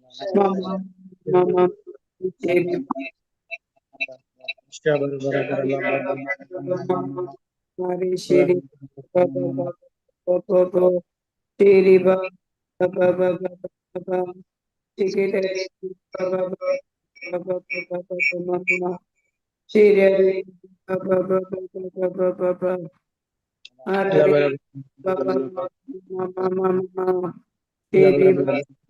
Mama, mama, Shri Mama, Mari Shri Baba Baba Baba Shri Baba Baba Baba Baba Shri Baba Baba Baba Mama Shri Baba Baba Baba Baba Hari Baba Mama Mama Shri Baba Baba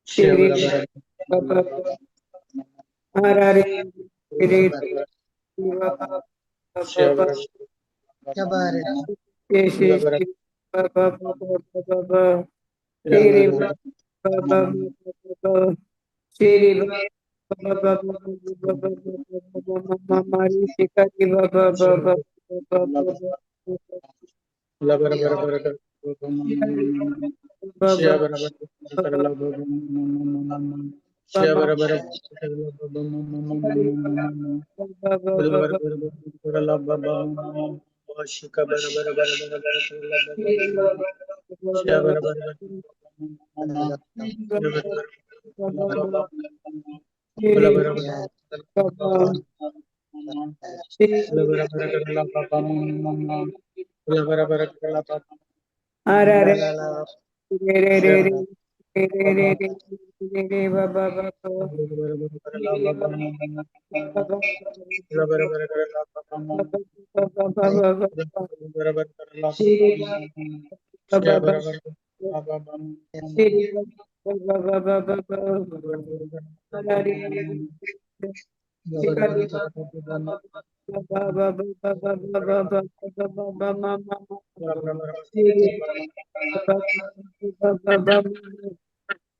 Shri Baba Hari Shri Baba Baba Shri Baba Baba Shri Baba Baba Shri Baba Baba Mari Shikari Baba Baba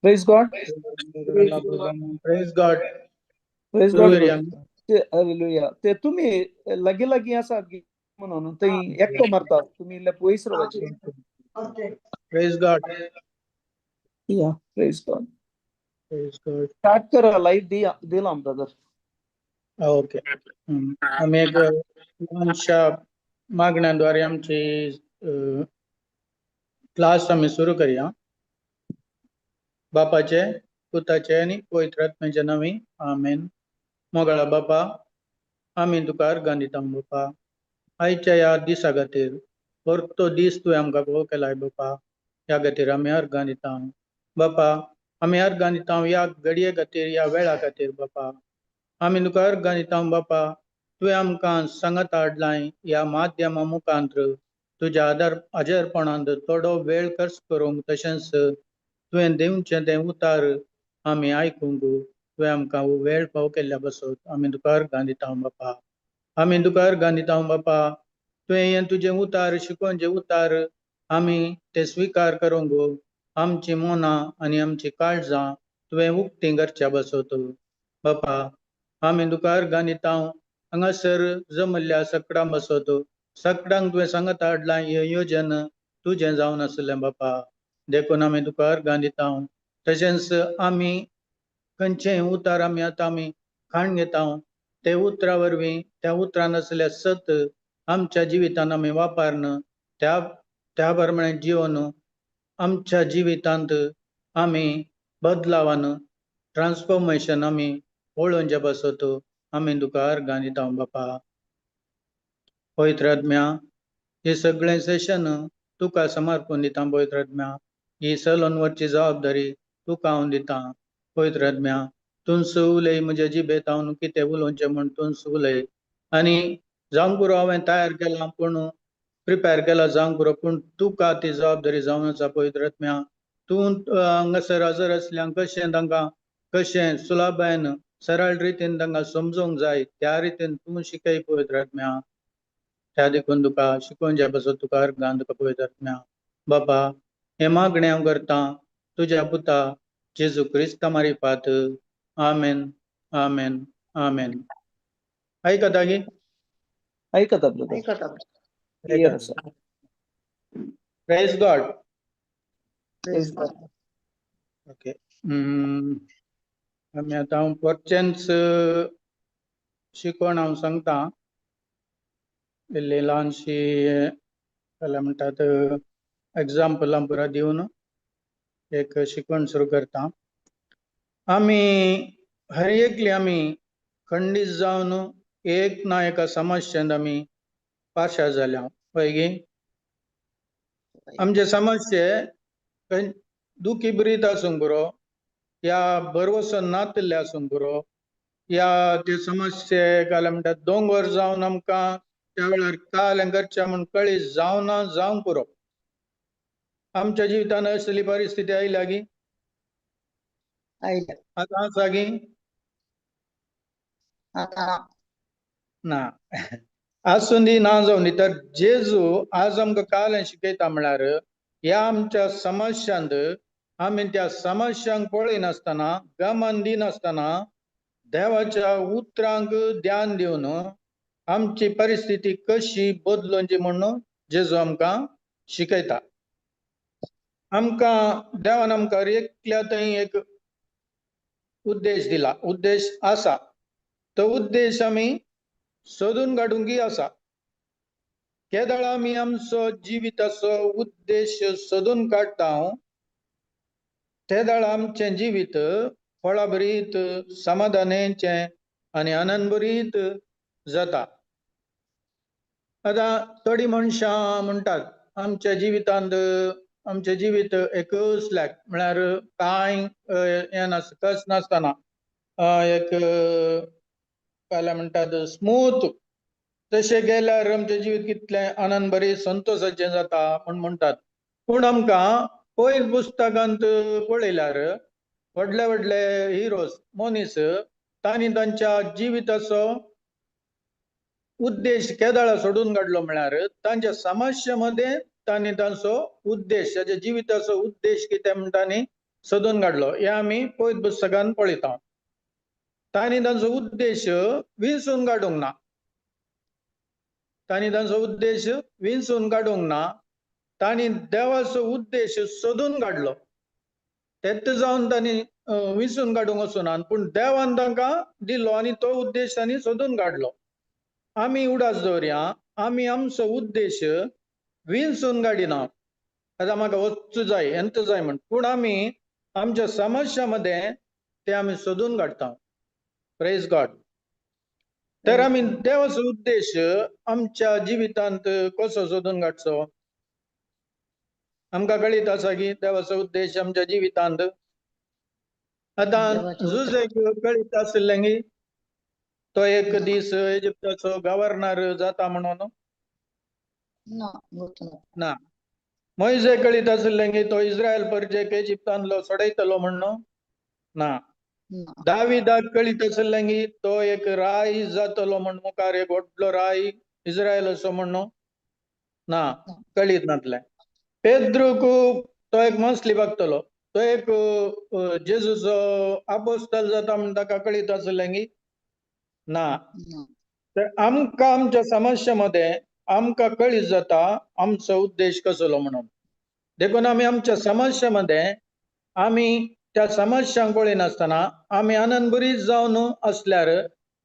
Praise God. Praise God. Praise God. Hallelujah. ते तुम्ही लगे लगे असा म्हणून ते एकटो मारता तुम्ही पयस रावचे. Praise God. Yeah, praise God. Praise God. Start करा लाईव्ह दिला ब्रदर. ओके. आम्ही एक लहानशा मागण्यांद्वारे आमची क्लास आम्ही सुरू करूया. बापाचे, पुताचे आणि पवित्र आत्म्याचे नावी आमेन. मोगळा बापा, आम्ही तुका अर्घां दिता बापा. आयच्या या दिसा खातीर परतो दीस तुवें आमकां भोव केलाय बापा. ह्या खातीर आमी अर्घां दिता बापा. आमी अर्घां दिता या घडये खातीर, या वेळा खातीर बापा. आमी तुका अर्घां दिता बापा. तुवें आमकां सांगत हाडलाय ह्या माध्यमा मुखांत्र तुज्या आजारपणांत थोडो वेळ खर्च करूंक, तशेंच तुवें दिवचें तें उतार आमी आयकूंक तुवें आमकां वेळ फाव केल्ल्या बसत आमी तुका अर्घां दिता बापा. आमी तुका अर्घां दिता बापा. तुवें हें तुजें उतार, शिकोवचें उतार आमी ते स्विकार करूंक आमची मनां आनी आमची काळजां तुवें उक्तीं करच्या बसत बापा. आमी तुका अर्घां दिता हांगासर जमल्ल्या सकडां बसत. सकडांक तुवें सांगत हाडलां हें येवजन तुजें जावन आसलें बापा. देखून आमी तुका अर्घां दिता. तशेंच आमी खंयचेय उतार आमी खाण घेता ते उतरा वरवीं त्या उतरान आसलें सत आमच्या जिवितान आमी वापरन त्या प्रमाणे जिवन आमच्या जिवितांत आमी बदलावान ट्रान्सफॉर्मेशन आमी पळोवचें बसत आमी तुका अर्घां दिता बापा. पवित्र आत्म्या, हे सगळें सेशन तुका समर्पण दिता पवित्र आत्म्या. ही चलोन वरची जबाबदारी तुका हांव दिता पवित्र आत्म्या. तुंस उलय म्हज्या जिबेंत हांव कितें उलोवचें म्हण तुंस उलय. आनी जावंक पुरो हांवें तयार केलां पूण प्रिपेर केला जावंक पुरो, पूण तुका ती जबाबदारी जावन आसा पवित्र आत्म्या. तूं हांगासर हजर आसल्यांक कशें सुलभान सरळ रितीन तांकां समजोवंक जाय त्या रितीन तूं शिकय पवित्र आत्म्या. त्या देखून तुका शिकोवच्या बसत तुका अर्घां तुका पवित्र आत्म्या. बापा, हे मागणें हांव करता तुज्या पुता जेजू क्रिस्ता मार्फत. आमेन, आमेन, आमेन. ऐकता की? ऐकता ब्रदर. क्लियर आसा. Praise God. Praise God. Okay. आमी आतां हांव परचेंच शिकोवन हांव सांगता. इल्ली ल्हानशी जाल्यार म्हणटात एग्जाम्पलां पुरा दिवन एक शिकवण सुरू करता. आमी हर एकली आमी खंडीत जावन एक ना एका समस्येंत आमी पाशा जाल्या पळय गे. आमचे समस्ये दुखी बरीत आसूंक पुरो या बरवसो नातले आसूंक पुरो या ते समस्ये जाल्यार म्हणटात दोंगर जावन आमकां त्या वेळार काय करचें म्हूण कळीत जावना जावंक पुरो. आमच्या जिवितान असली परिस्थिती आयल्या गी आयल्या आतां आसा गी आता ना. आसूं दी ना जावं दी तर जेजू आज आमकां काल शिकयता म्हळ्यार ह्या आमच्या समस्यांत आमी त्या समस्यांक पळयनासतना गमन दिनासतना देवाच्या उतरांक ध्यान दिवन आमची परिस्थिती कशी बदलोवची म्हणून जेजू आमकां शिकयता. आमकां देवान आमकां एकल्या थंय एक उद्देश दिला. उद्देश आसा तो उद्देश आमी सोदून काडूंकी आसा. केदळ आमी आमचो जिविताचो उद्देश सोदून काडटा तेदळ आमचें जिवीत फळां भरीत समाधानेचें आनी आनंद भरीत जाता. आतां थोडी मनशां म्हणटात आमच्या जिवितांत आमचें जिवीत एकसल्याक म्हळ्यार कांय हें कस नासतना एक काय म्हणटात स्मूथ तशें गेल्यार आमचें जिवीत कितलें आनंद भरीत संतोशाचें जाता म्हूण म्हणटात. पूण आमकां पयलीं पुस्तकांत पळयल्यार व्हडले व्हडले हिरोज मनीस तांणी तांच्या जिविताचो उद्देश केदळा सोडून काडलो म्हळ्यार तांच्या समस्ये मध्ये तांणी तांचो उद्देश ताच्या जिविताचो उद्देश कितें म्हूण तांणी सोदून काडलो. हें आमी पयलीं पुस्तकांत पळयता. तांणी तांचो उद्देश विंचून काडूंक ना. तांणी तांचो उद्देश विंचून काडूंक ना. तांणी देवाचो उद्देश सोदून काडलो. तेच जावन तांणी विंचून काडूंक वचूना पूण देवान तांकां दिलो आनी तो उद्देश तांणी सोदून काडलो. आमी उडास दवरया आमी आमचो उद्देश विंचून काडिना. आतां म्हाका वचूं जाय हेंच जाय म्हण पूण आमी आमच्या समस्या मध्ये ते आमी सोदून काडटा. Praise God. तर आमी देवाचो उद्देश आमच्या जिवितांत कसो सोदून काडचो. आमकां कळीत आसा की देवाचो उद्देश आमच्या जिवितांत आतां जुजेक कळीत आसलें की तो एक दीस इजिप्ताचो गव्हर्नर जाता म्हणून ना. मोइजे कळीत आसलें की तो इस्रायल परजेक इजिप्तांतलो सोडयतलो म्हणून ना. दाविदाक कळीत आसलें की तो एक राय जातलो म्हण मुखार एक व्हडलो राय इस्रायलाचो म्हणून ना कळीत नासलें. पेद्रूक तो एक मसली बगतलो तो एक जेजूचो आपोस्तल जाता म्हण ताका कळीत आसलें की ना. तर आमकां आमच्या समस्या मध्ये आमकां कळीत जाता आमचो उद्देश कसलो म्हणून. देखून आमी आमच्या समस्या मध्ये आमी त्या समस्यांक पळयनासतना आमी आनंद भरीत जावन असल्यार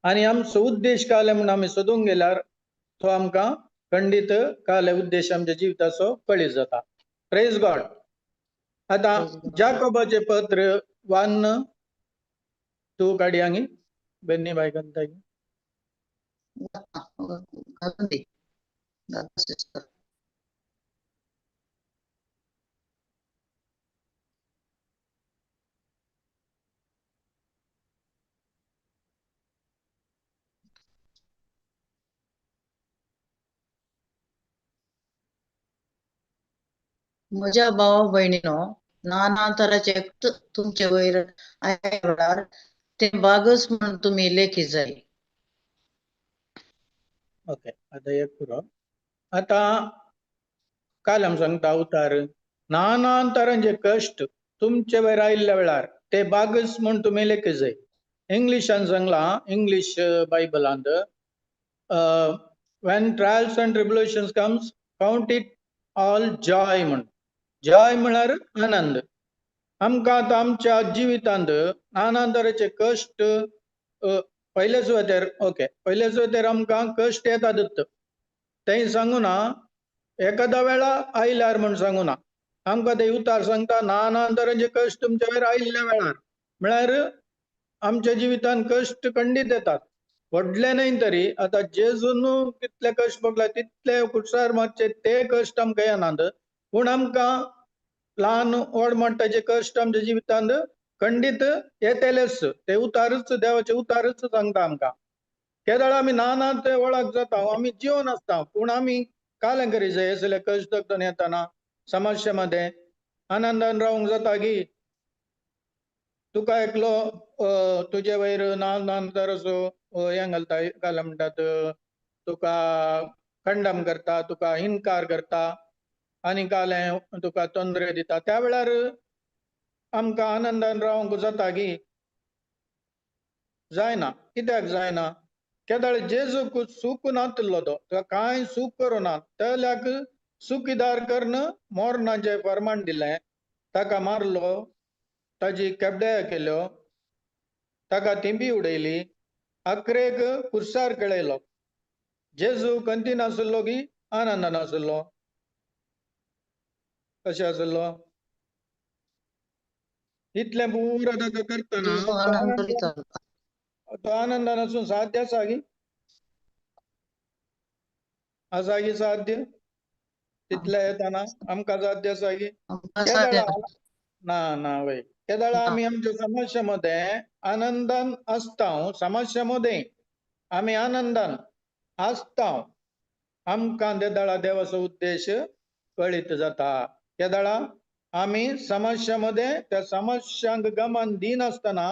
आनी आमचो उद्देश काय म्हणून आमी सोदूंक गेल्यार तो आमकां खंडीत काय उद्देश आमच्या जिविताचो कळीत जाता. Praise God. आतां जाकोबाचें पत्र 1:2 काडया गी बेन्नी बाय करता. म्हज्या भावा भयणीनो नाना तराचे तुमचे वयर आयल्यार ते बागस म्हणून तुमी लेखी जाय. ओके. आतां एक पुरो. आतां काल आमी सांगता उतार नाना तरांचे कश्ट तुमचे वयर आयिल्ल्या वेळार ते बागस म्हूण तुमी लेखी जाय. इंग्लिशान सांगला English बायबलांत when trials and tribulations comes count it all joy म्हण. जॉय म्हळ्यार आनंद. आमकां आतां आमच्या जिवितांत नाना तरेचे कश्ट पयले सुवातेर आमकां कश्ट येतातच. ते सांगू ना एखाद्या वेळा आयल्यार म्हण सांगू ना आमकां ते उतार सांगता नाना तरेचे कश्ट तुमच्या वयर आयिल्ल्या वेळार म्हळ्यार आमच्या जिवितान कश्ट खंडीत येतात व्हडले न्हय तरी आतां जेजून कितले कश्ट भोगला तितले कुटसार मातशे ते कश्ट आमकां येनात पूण आमकां ल्हान व्हड मोठ्याचे कश्ट आमच्या जिवितांत खंडीत येतलेच ते उतारच देवाचे उतारच सांगता आमकां केदाळ आमी नाना ते वळख जाता आमी जिवन आसता पूण आमी कालें करी जाय असले कश्ट तकतोन येताना समस्येमध्ये आनंदान रावंक जाता की तुका एकलो तुजे वयर नान तरसो हें घालता घाला म्हणटात तुका खंडम करता तुका हिनकार करता आनी कालें तुका तोंदरे दिता त्या वेळार आमकां आनंदान रावंक जाता की जायना कित्याक जायना केदाळ जेजूक सूख नातलो तो कांय सूख करुना तेल्याक सुखीदार कर्ण मोरणाचे फरमाण दिलें ताका मारलो ताजी केबड्या केल्यो ताका तिंबी उडयली अकरेक कुर्सार केळयलो जेजू खंयची नासलो की आनंदान आसलो कशें आसलो इतलें पुरो ताका करतना जेजू आनंद करीत तो आनंदान आसून साध्य आसा की साध्य तितले येताना आमकां साध्य आसा की केदाळा ना ना वय केदाळा आमी आमच्या समस्येमध्ये आनंदान आसता समस्येमध्ये आमी आनंदान आसता आमकां केदाळा देवाचो उद्देश कळीत जाता केदाळा आमी समस्येमध्ये त्या समस्यांक गमान दिनासतना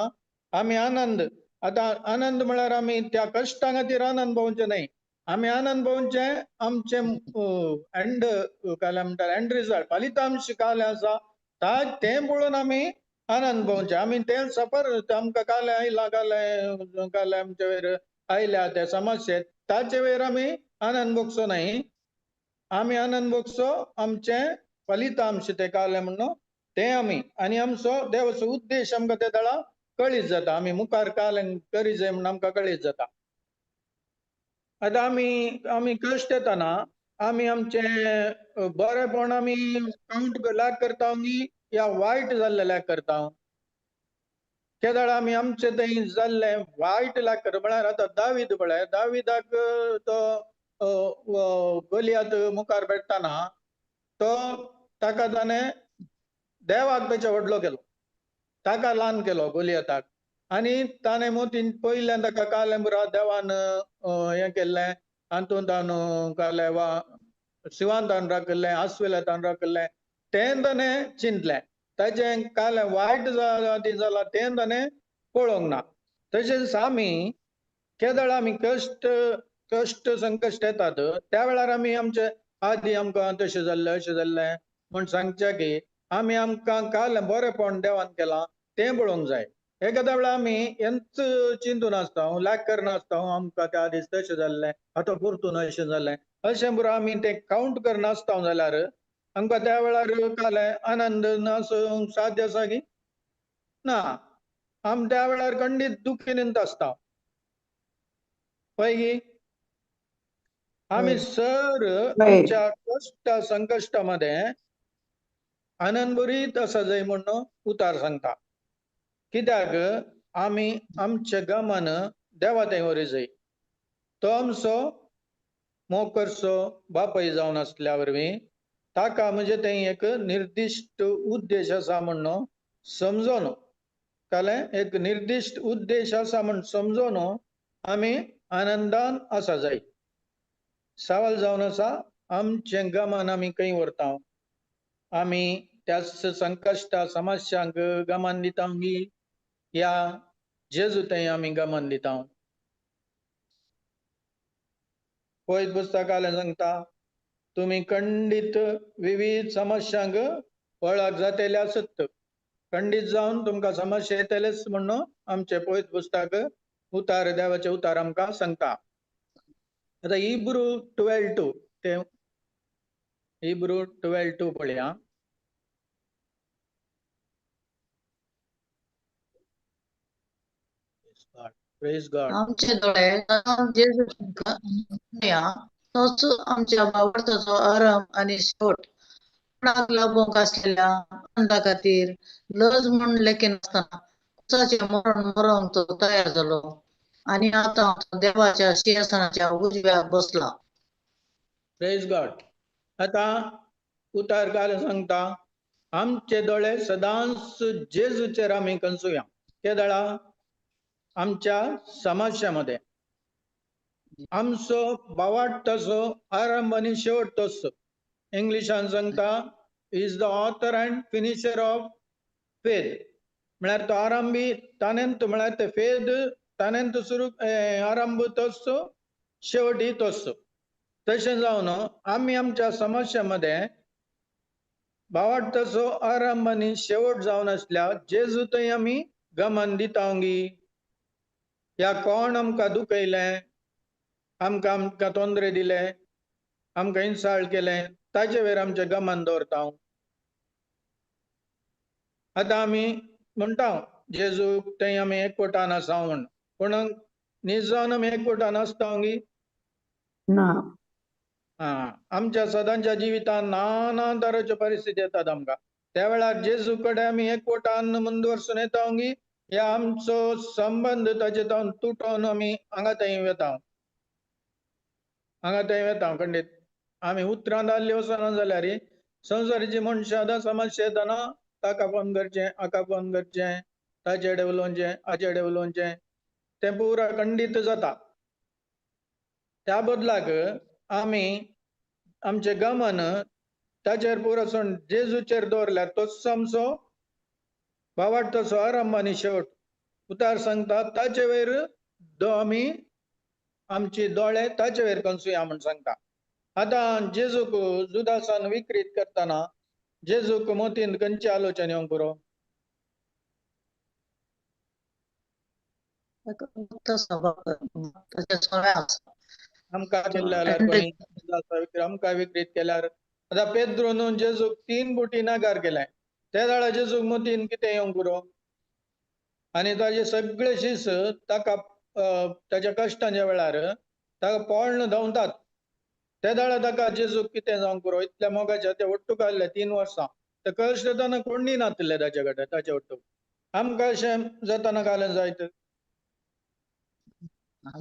आमी आनंद आतां आनंद म्हळ्यार आमी त्या कश्टा खातीर आनंद भोंवचे न्हय आमी आनंद भोंवचे आमचे एंड काले म्हणटा एंड रिजल्ट फलितांश काले आसा ते पळोवन आमी आनंद भोंवचे आमी ते सफर आमकां काले आयला काले आमचे वयर आयल्या ते समस्ये ताचे वयर आमी आनंद भोगचो न्हय आमी आनंद भोगचो आमचे फलितांश ते काले म्हणून ते आमी आनी आमचो देवाचो उद्देश आमकां ते दळा कळीत जाता आमी मुखार कालें करी जाय म्हणून आमकां कळीत जाता आतां आमी कश्ट येताना आमी आमचे बरेपण आमी काउंट लायक करता की या वायट जाल्लेल्याक करता केदाळ आमी आमचे थंय जाल्ले वायट लायक करता म्हळ्यार आतां दावीद पळय दाविदाक तो गोलियात मुखार बेट्टाना तो ताका ताणें देवाक तेच्या व्हडलो केलो ताका ल्हान केलो गोलियाताक आनी ताणें मोतीन पयलें ताका कालें पुरो देवान हें केल्लें हातूंत कालें वा शिवांतान राखलें आस्वेलातान राखलें तें ताणें चिंतलें ताचें कालें वायट जालां तें ताणें पळोवंक ना तशेंच आमी केदाळ आमी कश्ट संकश्ट येतात त्या वेळार आमी आमचे आदी आमकां तशें जाल्लें अशें जाल्लें म्हण सांगचे की आमी आमकां कालें बरेपण देवान केलां तें पळोवंक जाय एखाद्या वेळा आमी हेंच चिंतून आसता लायक करनासता आमकां त्या दीस तशें जाल्लें आतां परतून अशें जालें अशें पुरो आमी तें काउंट करनासता जाल्यार आमकां त्या वेळार कालें आनंद नासूंक साध्य आसा की ना आमी त्या वेळार खंडीत दुखीनीत आसता पळय की आमी सर आमच्या कश्ट संकश्टामध्ये आनंद बरीत आसा जाय म्हणून उतार सांगता कित्याक आमी आमचे गमन देवा थंय व्हरी जाय तो आमचो मोग करचो बापाय जावन आसल्या वरवीं ताका म्हणजे थंय एक निर्दिश्ट उद्देश आसा म्हणून समजोन कळ्ळें एक निर्दिश्ट उद्देश आसा म्हण समजोन आमी आनंदान आसा जाय सवाल जावन आसा आमचें गमन आमी खंय व्हरता आमी त्या संकश्टा समस्यांक गमन दिता की या जेजू थंय आमी गमन दिता पळयत पुस्तकालें सांगता तुमी खंडीत विविध समस्यांक वळख जातले आसत खंडीत जावन तुमकां समस्या येतलेच म्हणून आमचे पळयत पुस्तक उतार देवाचे उतार आमकां सांगता आतां हिब्रू 12:2 ते हिब्रू 12:2 पळया प्रेज गॉड आमचे दोळे जेजू तोच आमच्या आवडतो आराम आणि शेवट कोणाक लागूंक असलेल्या आनंदा खातीर लज म्हूण लेखी नासतना कुसाचे मरण मरोंक तो तयार जालो आणि आता तो देवाच्या सिंहासनाच्या उजव्याक बसला. Praise God. आता उतार काल सांगता आमचे दोळे सदांच जेजूचेर आमी कंसुया. केदळा आमच्या समस्यामध्ये आमचो बावाट तसो आरंभ आणि शेवट तसो. इंग्लिशान सांगता is the author and finisher of faith. म्हळ्यार तो आरंभी ताणेंत म्हळ्यार ते फेथ ताणेंत सुरू आरंभ तसो शेवटी तसो. तशें जावन आमी आमच्या समस्यामध्ये बावाट तसो आरंभ आणि शेवट जावन आसल्या जेजू थंय आमी गमन दितांगी. या कोण आमकां दुखयलें, आमकां तोंदरे दिले, आमकां इन्सल्ट केलें, ताचे वयर आमचें गमन दवरता. आतां आमी म्हणटा जेजूक थंय आमी एकवटान आसा म्हण, पूण निजोन आमी एकवटान आसतांगी ना. आमच्या सदांच्या जिवितांत नाना तरेच्यो परिस्थिती येतात आमकां. त्या वेळार जेजू कडेन आमी एकवटान म्हूण दवरसून येतांगी या आमचो संबंध ताचे जावन तुटोवन आमी हांगा थंय वेता खंडीत. आमी उतरां जाल्ली वचना जाल्यार संवसाराची मनशां आतां समस्या येतना ताका फोन करचें, हाका फोन करचें, ताचे कडेन उलोवचें, हाचे कडेन उलोवचें, तें पुरा खंडीत जाता. त्या बदलाक आमी आमचें गमन ताचेर पुरोसून जेजूचेर दवरल्यार तोच आमचो बावाट तसो आरंभ आनी शेवट. उतार सांगता ताचे वयर आमी आमचे दोळे ताचे वयर कंसुया म्हूण सांगता. आतां जेजूक जुदासान विक्रीत करतना जेजूक मोतीन खंयची आलोचना येवंक पुरो? आमकां केल्ले जाल्यार कोणी आमकां विक्रीत केल्यार आतां पेद्रोन जेजूक 3 बुटी नागार केले. त्या वेळार जेजूक मोतीन कितें येवंक पुरो? आनी ताचे सगळे शीस ताका ताच्या कश्टांच्या वेळार ताका पोळण धांवतात. त्या वेळार ताका जेजूक कितें जावंक पुरो? इतल्या मोगाच्या ते वट्टूक आसले 3 वर्सां. ते कश्ट जातना कोणी नासले ताचे कडेन ताचे वट्टूक. आमकां अशें जातना घालूंक जायत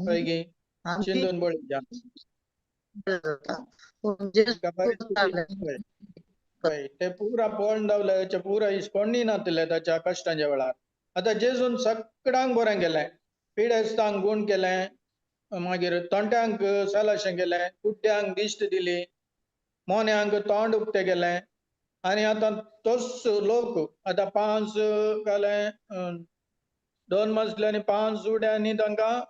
पैकी चिंतून पळोवया. ते पुरा पोळण धांवले पुरा इश्ट कोणी नासले ताच्या कश्टांच्या वेळार. आतां जेजून सगळ्यांक बरें केलें. पिडेस्तांक गूण केलें, मागीर तोंट्यांक सालाशें केलें, कुड्ड्यांक दिश्ट दिली, मोन्यांक तोंड उक्तें केलें. आनी आतां तोच लोक आतां 5 घालें 2 मजले आनी 5 उड्यांनी तांकां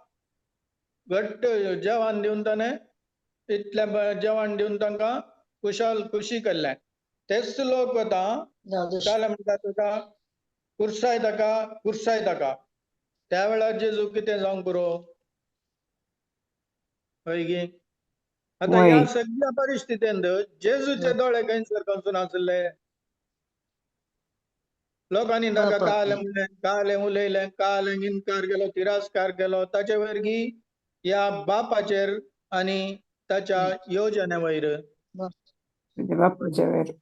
घट्ट जेवण दिवन ताणें इतलें जेवण दिवन तांकां खुशी केल्लें. तेच लोक आतां जाल्यार म्हणटा तुका कुर्साय ताका. त्या वेळार जेजूक कितें जावंक पुरो? पैकी आतां ह्या सगळ्या परिस्थितींत जेजूचे दोळे खंयसर कंसून आसले? लोकांनी ताका कालें उलयलें, कालें इन्कार केलो, तिरस्कार केलो. ताचे वयर ह्या बापाचेर आनी ताच्या येवजणे वयर बापाच्या वयर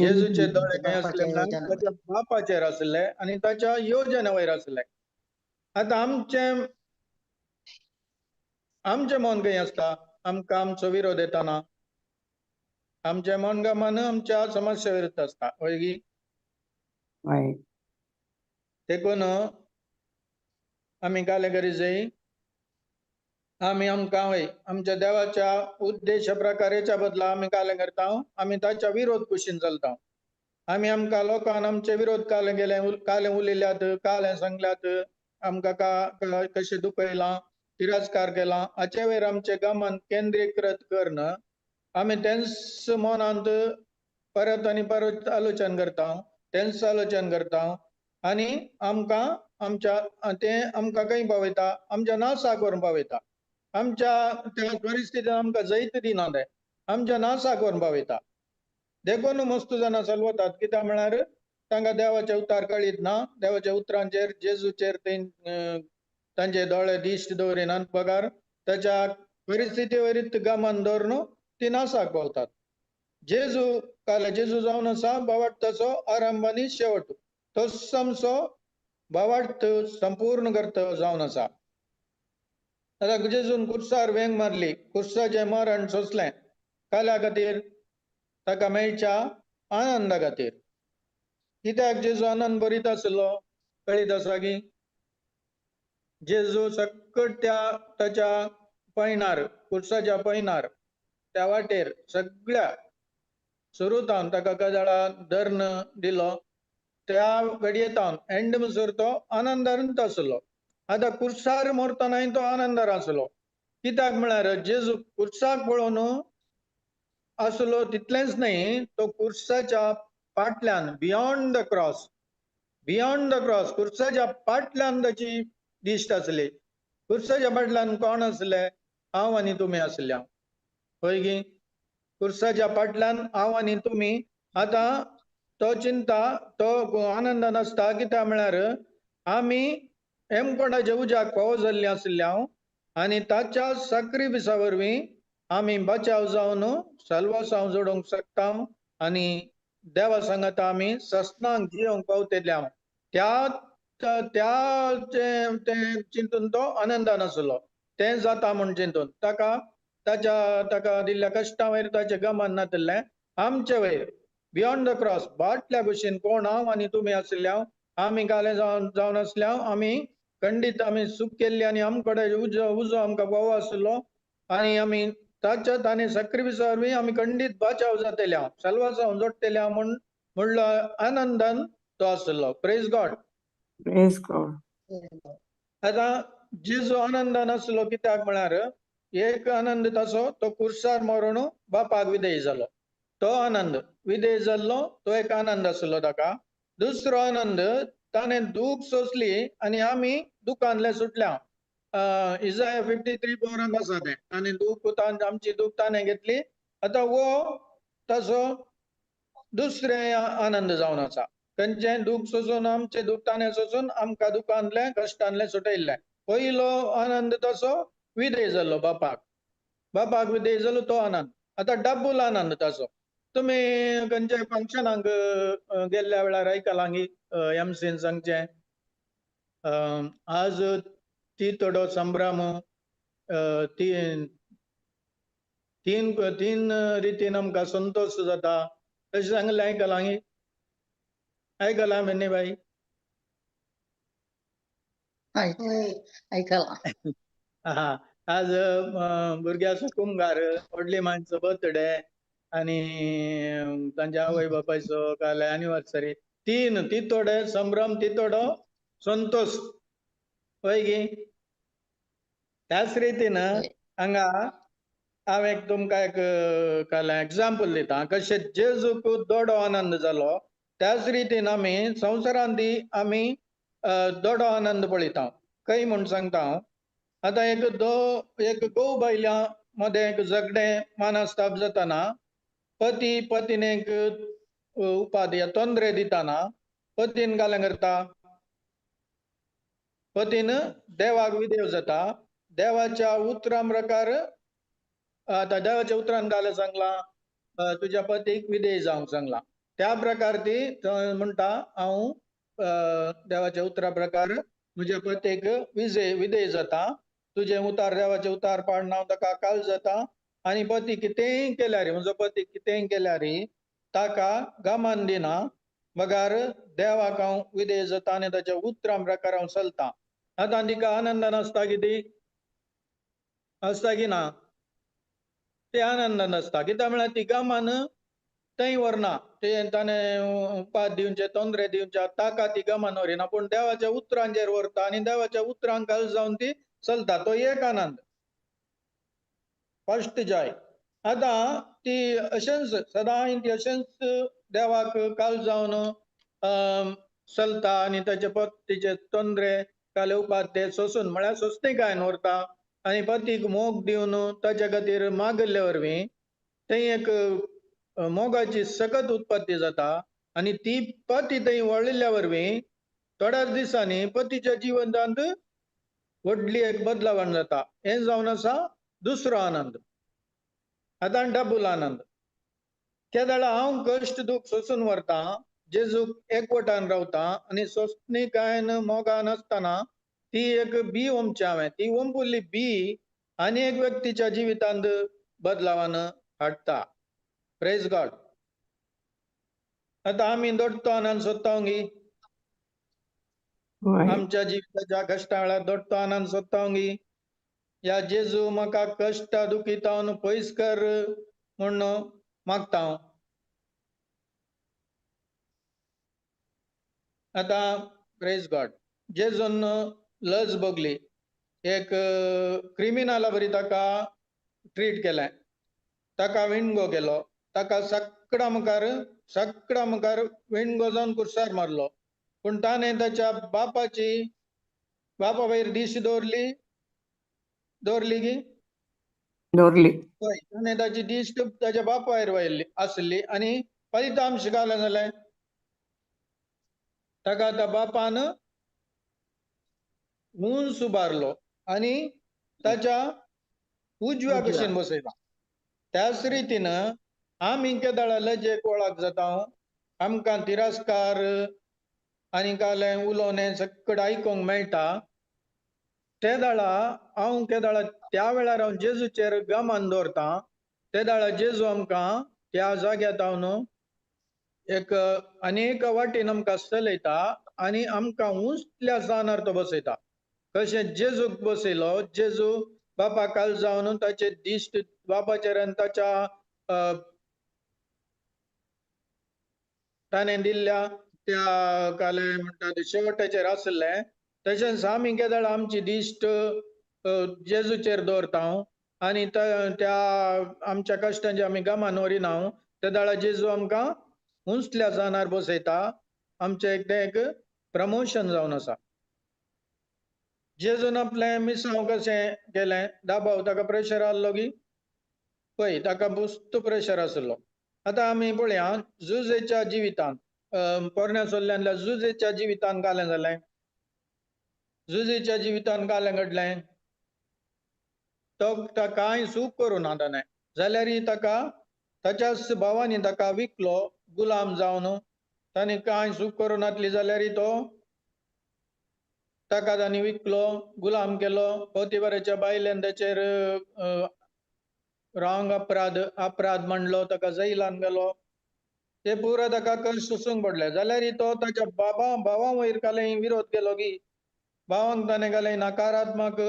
जेजूचे दोळे खंय आसले म्हणल्यार ताच्या बापाचेर आसले आनी ताच्या येवजणे वयर आसले. आतां आमचें मन खंय आसता? आमकां आमचो विरोध येताना आमचें मनगमन आमच्या समस्या विरुद्ध आसता. वळगी देखून आमी कालें करी जाय. आमी आमच्या देवाच्या उद्देश प्रकारेच्या बदला आमी कालें करता, आमी ताच्या विरोध कुशीन चलता. आमी आमकां लोकांन आमचे विरोध कालें उलयल्यात, कालें सांगल्यात, आमकां कशें दुखयलां, तिरस्कार केला, हाचे वयर आमचें गमन केंद्रीकृत करून आमी तेंच मनांत परत आनी परत आलोचन करता आनी आमकां खंय पावयता? आमच्या नासाक व्हरून पावयता. आमच्या त्या परिस्थितींत आमकां जैत दिना ते आमच्या नासाक व्हरून पावयता. देखून मस्त जाणां चलवतात. कित्याक म्हळ्यार तांकां देवाचे उतार कळीत ना. देवाच्या उतरांचेर जेजूचेर तांचे दोळे दिश्ट दवरिनात. पगार ताच्या परिस्थिती वरीत गमान दवरून ती नासाक पावतात. जेजू जावन आसा बावाटताचो आरंभ आनी शेवट तोच आमचो बावाट संपूर्ण करता जावन आसा. आता जेजून कुर्सार वेंग मारली, कुर्साचें मरण सोंसलें काल्या खातीर, ताका मेळच्या आनंदा खातीर. कित्याक जेजू आनंद भरीत आसलो कळीत आसा की जेजू सकट ताच्या पैनार, कुर्साच्या पैनार त्या वाटेर सगळ्या सुरूतावन ताका काजळा धर्न दिलो त्या घडयेतावन एंड म्हणसर तो आनंदांत आसलो. आता कुर्सार मरतना तो आनंदार आसलो. कित्याक म्हळ्यार जेजू कुर्साक पळोवन आसलो तितलेंच न्हय, तो कुर्साच्या फाटल्यान बियॉन्ड द क्रॉस कुर्साच्या फाटल्यान ताची दिश्ट आसली. कुर्साच्या फाटल्यान कोण आसले? हांव आनी तुमी आसल्या. पळय गी, कुर्साच्या फाटल्यान हांव आनी तुमी. आतां तो चिंता, तो आनंदान आसता. कित्याक म्हळ्यार आमी हेमकोणाच्या उज्याक फावो जाल्ली आसल्या आनी ताच्या साक्रिफिसा वरवीं आमी बचाव जावन साल्वासांव जोडूंक शकता आनी देवा सांगात आमी सस्नांक जियोंक पावतल्या. त्या चिंतून तो आनंदान आसलो. तें जाता म्हूण चिंतून ताका दिल्ल्या कश्टां वयर ताचें गमन नातलें. आमचे वयर बियॉन्ड द क्रॉस बाटल्या भशेन कोण हांव आनी तुमी आसल्या, आमी घाले जावन आसल्या, आमी खंडीत आमी चूक केल्ली आनी आमकडे उजो आमकां फावो आसलो आनी आमी ताच्या ताणें साक्रिफिसा वरवीं आमी खंडीत बचाव जातल्या, साल्वासांव जोडटल्या म्हणलो आनंदान तो आसलो. Praise God. Praise God. आता जेजू आनंदान आसलो कित्याक म्हळ्यार एक आनंद ताचो तो कुर्सार मरून बापाक विधेय जालो. तो आनंद विधेय जाल्लो तो एक आनंद आसलो ताका. दुसरो आनंद ताणें दूख सोंसली आनी आमी दुखांतले सुटल्या. इजाया 53:4 आसा तें. ताणें आमची दूख ताणें घेतली. आतां वो ताचो दुसरें आनंद जावन आसा. खंयचें दूख सोसून आमचें दूख ताणें सोसून आमकां दुखांतले कश्टांतले सुटयल्ले. पयलो आनंद ताचो विधेय जाल्लो बापाक विधेय जालो तो आनंद. आतां डब्बल आनंद ताचो. तुमी खंयच्या फंक्शनाक गेल्ल्या वेळार आयकलां की एमसीन सांगचें आज ती तोडो संभ्रम तीन रितीन आमकां संतोष जाता तशें सांगलें आयकलां की? आयकलां बेन्नी बाई? ऐकला. आज भुरग्याचो कुंभार, व्हडली माणसं बर्थडे आनी तांच्या आवय बापायचो काल एनिवर्सरी. तीन तितोडे संभ्रम, तितोडो संतोष. पळय गी, त्याच रितीन हांगा हांव एक तुमकां एक काल एग्जाम्पल दिता कशें जेजूक दोडो आनंद जालो. त्याच रितीन आमी संवसारांत आमी दोडो आनंद पळयता. खंय म्हूण सांगता हांव. आतां एक घोव बायल्या मध्ये एक झगडें मानास्ताप जाताना पती पत्नीक उपाधी तोंदरे दिताना पतीन कालें करता? पतीन देवाक विधेय जाता. देवाच्या उतरां प्रकार आतां देवाच्या उतरान कालें सांगलां तुज्या पतीक विधेय जावंक सांगलां. त्या प्रकार ती म्हणटा हांव देवाच्या उतरा प्रकार म्हज्या पतीक विधेय जाता. तुजें उतार देवाचें उतार पाळन हांव ताका काल जाता आनी पती कितेंय केल्यार म्हजो पती कितेंय केल्यार ताका गमान दिना. मगार देवाक हांव विधेय जाता आनी ताच्या उतरां प्रकार हांव चलता. आतां तिका आनंदान आसता की ती आसता की ना? ती आनंदान आसता. कित्याक म्हळ्यार ती गमान थंय व्हरना. ताणें उपाद दिवचे तोंदरे दिवचे ताका ती गमान व्हरिना पूण देवाच्या उतरांचेर व्हरता आनी देवाच्या उतरांक काल जावन ती चलता. तो एक आनंद, फर्स्ट जॉय. आतां ती अशेंच सदां ती अशेंच देवाक काल जावन चलता आनी ताचे पतीचे तोंदरे काले उपाद ते सोसून म्हळ्यार सोंसणीकायेन व्हरता आनी पतीक मोग दिवन ताचे खातीर मागल्ले वरवीं थंय एक मोगाची सकत उत्पत्ती जाता आनी ती पती थंय वळिल्ल्या वरवीं थोड्याच दिसांनी पतीच्या जिवनांत व्हडली एक बदलावण जाता. हें जावन आसा दुसरो आनंद आता डबल आनंद केदाळ हांव कश्ट दुःख सोसून व्हरता जेजूक एकवटान रावता आनी सोंसणी काय मोगा नासतना ती एक बी ओमची हांवें ती ओंपुल्ली बी आनी एक व्यक्तीच्या जिवितांत बदलावान हाडटा प्रेज गॉड आता आमी दोडतो आनंद सोदतांगी होय आमच्या जिविताच्या कश्टा वेळार दोडतो आनंद सोदतांगी या जेजू म्हाका कश्ट दुखीतावन पयस कर म्हूण मागता हांव आता प्रेज गॉड जेजून लज भोगली एक क्रिमिनला बरी ताका ट्रीट केलें ताका विणगो गेलो ताका सकडा मुखार विणगो जावन कुर्सार मारलो पूण ताणें ताच्या बापा वयर दिश दवरली की दवरली हय ताणें ताची दिश्ट ताच्या बापा वयर वयल्ली आसली आनी फलितांश घालें जालें ताका आतां बापान उंच उबारलो आनी ताच्या उजव्या कुशीन बसयला त्याच रितीन आमी केदाळा लजेक वळख जाता आमकां तिरस्कार आनी कालें उलोवणें सकट आयकोंक मेळटा ते दाळा हांव केदाळा त्या वेळार हांव जेजूचेर गमान दवरता ते दाळा जेजू आमकां त्या जाग्यार हांव एक अनेक वाटेन आमकां चलयता आनी आमकां उंचल्या स्थानार तो बसयता कशें जेजूक बसयलो जेजू बापा काल जावन ताचे दिश्ट बापाचेर आनी ताच्या ताणें दिल्ल्या त्या काले म्हणटा ते शेवटाचेर आसलें तशेंच आमी केदाळ आमची दिश्ट जेजूचेर दवरता आनी त्या आमच्या कश्टांचे आमी गमान वरिना त्या दाळा जेजू आमकां उंचल्या स्थानार बसयता आमचें एक प्रमोशन जावन आसा जेजून आपलें मिसांव कशें केलें दाबाव ताका प्रेशर आसलो की पळय ताका बुस्त प्रेशर आसलो आतां आमी पळया जुजेच्या जिवितांत पोरण्या सोल्ल्यांतल्या जुजेच्या जिवितांत कालें जालें जुजेच्या जिवितांत कालें घडलें तो कांय सूख करूं ना ताणें जाल्यार ताका ताच्याच भावांनी ताका विकलो गुलाम जावन ताणें कांय सूख करूं नासली जाल्यार तो ताका तांणी विकलो गुलाम केलो पोतिफराच्या बायलेन ताचेर रॉंग अपराध मांडलो ताका जैलान गेलो ते पुरो ताका कश्ट सोसूंक पडले जाल्यार तो ताच्या भावा वयर कालें विरोध केलो की भावांक ताणें कालें नकारात्मक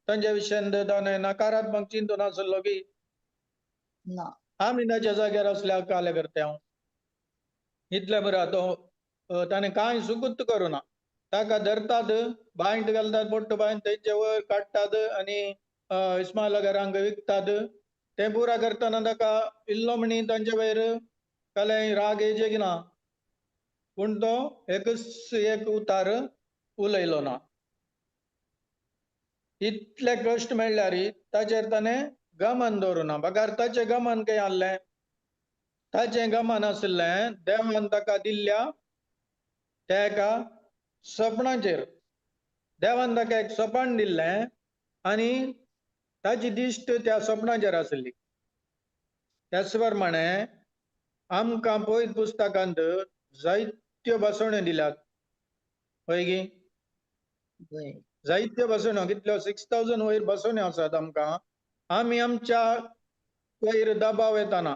तांच्या विशयान ताणें नकारात्मक चिंतून आसलो की आमी ताच्या जाग्यार असल्यार कालें करता हांव इतले बरो तो ताणें कांय सुगुत्त करूं ना ताका धरतात बांयट घालतात पोट्ट बांयट तेंचे वयर काडटात आनी इस्माला घरांक विकतात ते पुरा करतना ताका इल्लो म्हणी तांचे वयर कालें राग येवचें की ना पूण तो एक उतार उलयलो ना इतले कश्ट मेळ्ळ्यार ताचेर ताणें गमान दवरूं ना बगार ताचें गमान खंय आहलें ताचें गमान आसलें देवान ताका दिल्ल्या त्या एका सपनाचेर देवान ताका एक सपन दिल्लें आनी ताची दिश्ट त्या सपनाचेर आसली त्याच प्रमाणे आमकां पयत पुस्तकांत जायत्यो बसवण्यो दिल्यात पळय गी जायत्यो बसवण्यो कितल्यो 6000 वयर बसवण्यो आसात आमकां आमी आमच्या वयर दबाव येताना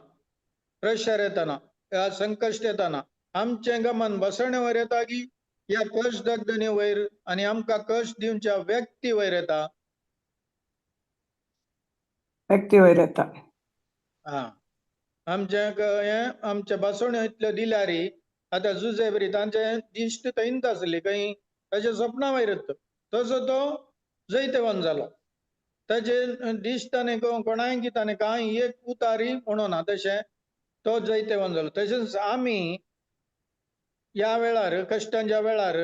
प्रेशर येताना संकश्ट येताना आमचें गमन बसवण्या वयर येता की ह्या कश्ट दगदने वयर आनी आमकां कश्ट दिवच्या व्यक्ती वयर येता व्यक्ती वयर येता आमच्या बसवण्यो इतल्यो दिल्यार आतां जुजे बरी तांचे दिश्ट थंयच आसली खंय ताच्या सपना वयर येता तसो तो जैतवन जालो ताचे दिश्ट ताणें कोणाय की ताणें कांय एक उतारी म्हणूं ना तशें तो जैतवन जालो तशेंच आमी ह्या वेळार कश्टांच्या वेळार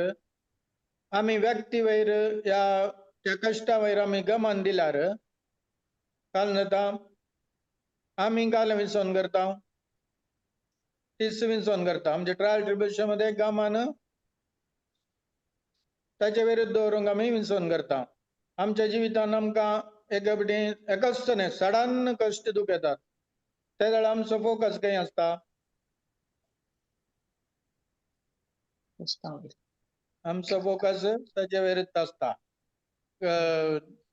आमी व्यक्ती वयर त्या कश्टा वयर आमी गमान दिल्यार काल जाता आमी काल विसवण करता तीस विसवण करता म्हणजे ट्रायल ट्रिब्युलेशन मध्ये गमान ताचे विरुद्ध दवरूंक आमी विसवण करता आमच्या जिवितान आमकां एका बटेन एकच न्ही सडन कश्ट दुख येतात त्या वेळा आमचो फोकस खंय आसता आमचो फोकस ताचे वयरूच आसता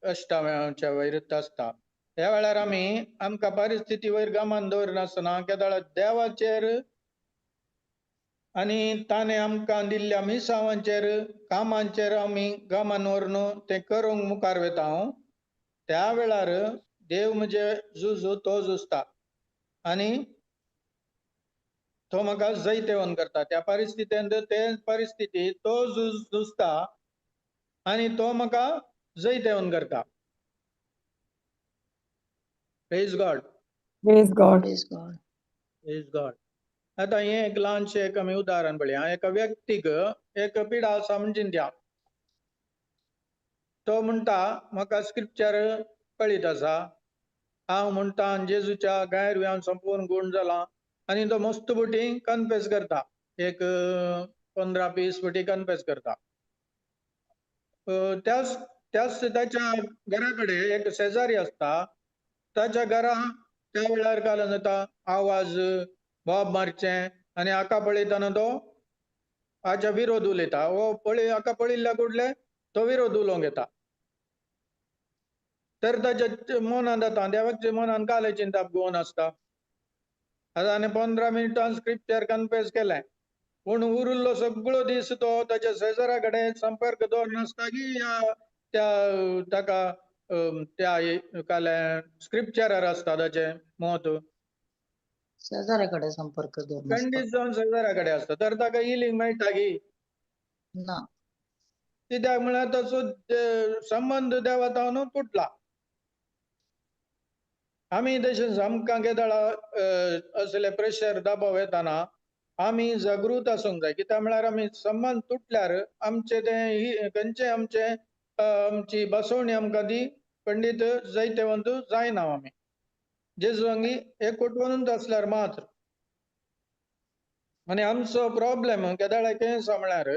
कश्टाच्या वयरूच आसता ह्या वेळार आमी आमकां परिस्थिती वयर गमान दवरनासतना केदाळ देवाचेर आनी ताणें आमकां दिल्ल्या मिसावांचेर कामांचेर आमी गमान व्हरून तें करूंक मुखार वता हांव त्या वेळार देव म्हजे झुजू तो झुजता आनी तो म्हाका जैतेवन करता त्या परिस्थितींत ते परिस्थिती तो झुजता आनी तो म्हाका जैतेवन करता praise God praise God praise God आता हे एक ल्हानशें एक आमी उदाहरण पळया एका व्यक्तीक एक पिडा आसा म्हणजे दिया तो म्हणटा म्हाका स्क्रिप्चर कळीत आसा हांव म्हणटा जेजूच्या गायर हांव संपूर्ण गुण जाला आनी तो मस्त बोटी कन्फेस करता एक 15-20 फावटी कन्फेस करता त्याच ताच्या घरा कडेन एक शेजारी आसता ताच्या घरा त्या वेळार घालून जाता आवाज बोब मारचें आनी हाका पळयतना तो हाच्या विरोध उलयता हो हाका पळयल्ल्या कुडले तो विरोध उलोवंक येता तर ताच्या मनांत जाता देवाच्या मनान काले चिंता घेवन आसता आतां आनी 15 मिनटां स्क्रिप्चर कन्फेस केलें पूण उरिल्लो सगळो दीस तो ताच्या शेजाऱ्या कडेन संपर्क दवरनासता की ताका त्या काले स्क्रिप्चरार आसता ताचें मत शेजाऱ्या कडेन संपर्क दवरनासता खंडीत जावन शेजाऱ्या कडेन आसता तर ताका हिलींग मेळटा की ना कित्याक म्हळ्यार ताचो संबंद देवा तावन तुटला आमी तशेंच आमकां केदाळा असले प्रेशर दबाव येताना आमी जागृत आसूंक जाय कित्याक म्हळ्यार आमी संबंद तुटल्यार आमचे ते खंयचे आमची बसवणी आमकां ती खंडीत जैतवंत जायना आमी जेजू हांगी एकवटूनच आसल्यार मात्र आनी आमचो प्रॉब्लेम केदाळा कितें आसा म्हळ्यार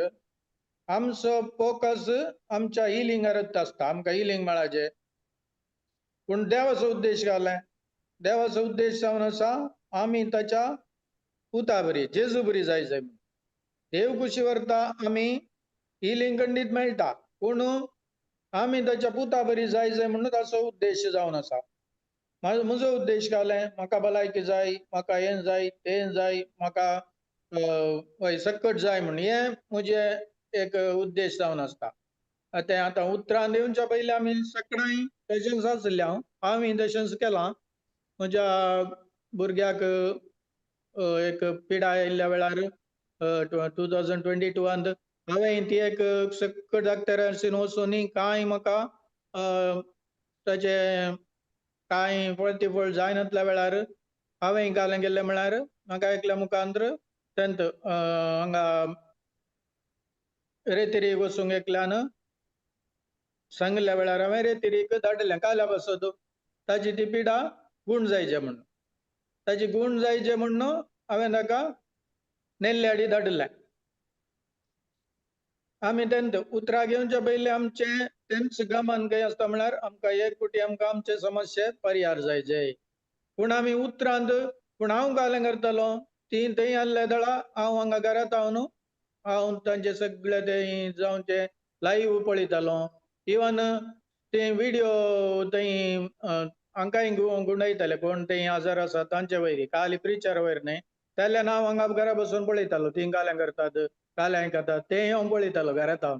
आमचो फोकस आमच्या हिलिंगारच आसता आमकां हिलिंग मेळाचें पूण देवाचो उद्देश घालें देवाचो उद्देश जावन आसा आमी ताच्या पुता बरी जेजू बरी जाय जाय देव कुशी व्हरता आमी हिलिंग खंडीत मेळटा पूण आमी ताच्या पुता बरी जाय जाय म्हणून ताचो उद्देश जावन आसा म्हजो उद्देश घालें म्हाका भलायकी जाय म्हाका हें जाय तें जाय म्हाका सकट जाय म्हणून हे म्हजे एक उद्देश जावन आसता तें आतां उतरां दिवच्या पयलीं आमी सकाळीं पेशन्स आसल्या हांवें पेशन्स केलां म्हज्या भुरग्याक एक पिडा आयिल्ल्या वेळार 2022 हांवें ती एक सकट डॉक्टरांचीन वचून कांय म्हाका ताचे कांय प्रतिफळ जायनासल्या वेळार हांवें घालें गेल्लें म्हळ्यार म्हाका एकल्या मुखांतर तेंत हांगा रेतिरी वचूंक एकल्यान सांगल्या वेळार हांवें रेतिरीक धाडलें काल्या बसत ताची ती पिडा गूण जायचे म्हणून ताची गूण जायचे म्हणून हांवें ताका नेल्ल्या हाडी धाडलें आमी तेंत उतरां घेवच्या पयलीं आमचें तेंच गमन खंय आसता म्हळ्यार आमकां एक फावटी आमकां आमचे समस्ये परिहार जायचे पूण आमी उतरांत पूण हांव घालें करतलो ती थंय आहल्या दळा हांव हांगा घरांत हांव न्हू हांव तांचे सगळे ते जावन ते लायव्ह पळयतालो इवन ते व्हिडिओ थंय हांकांय गुंडायताले कोण थंय आजार आसा तांचे वयरी खाली प्रिचार वयर न्हय जाल्यार हांव हांगा घरा बसून पळयतालो ती गालें करतात गालें करतात तें हांव पळयतालो घरांत हांव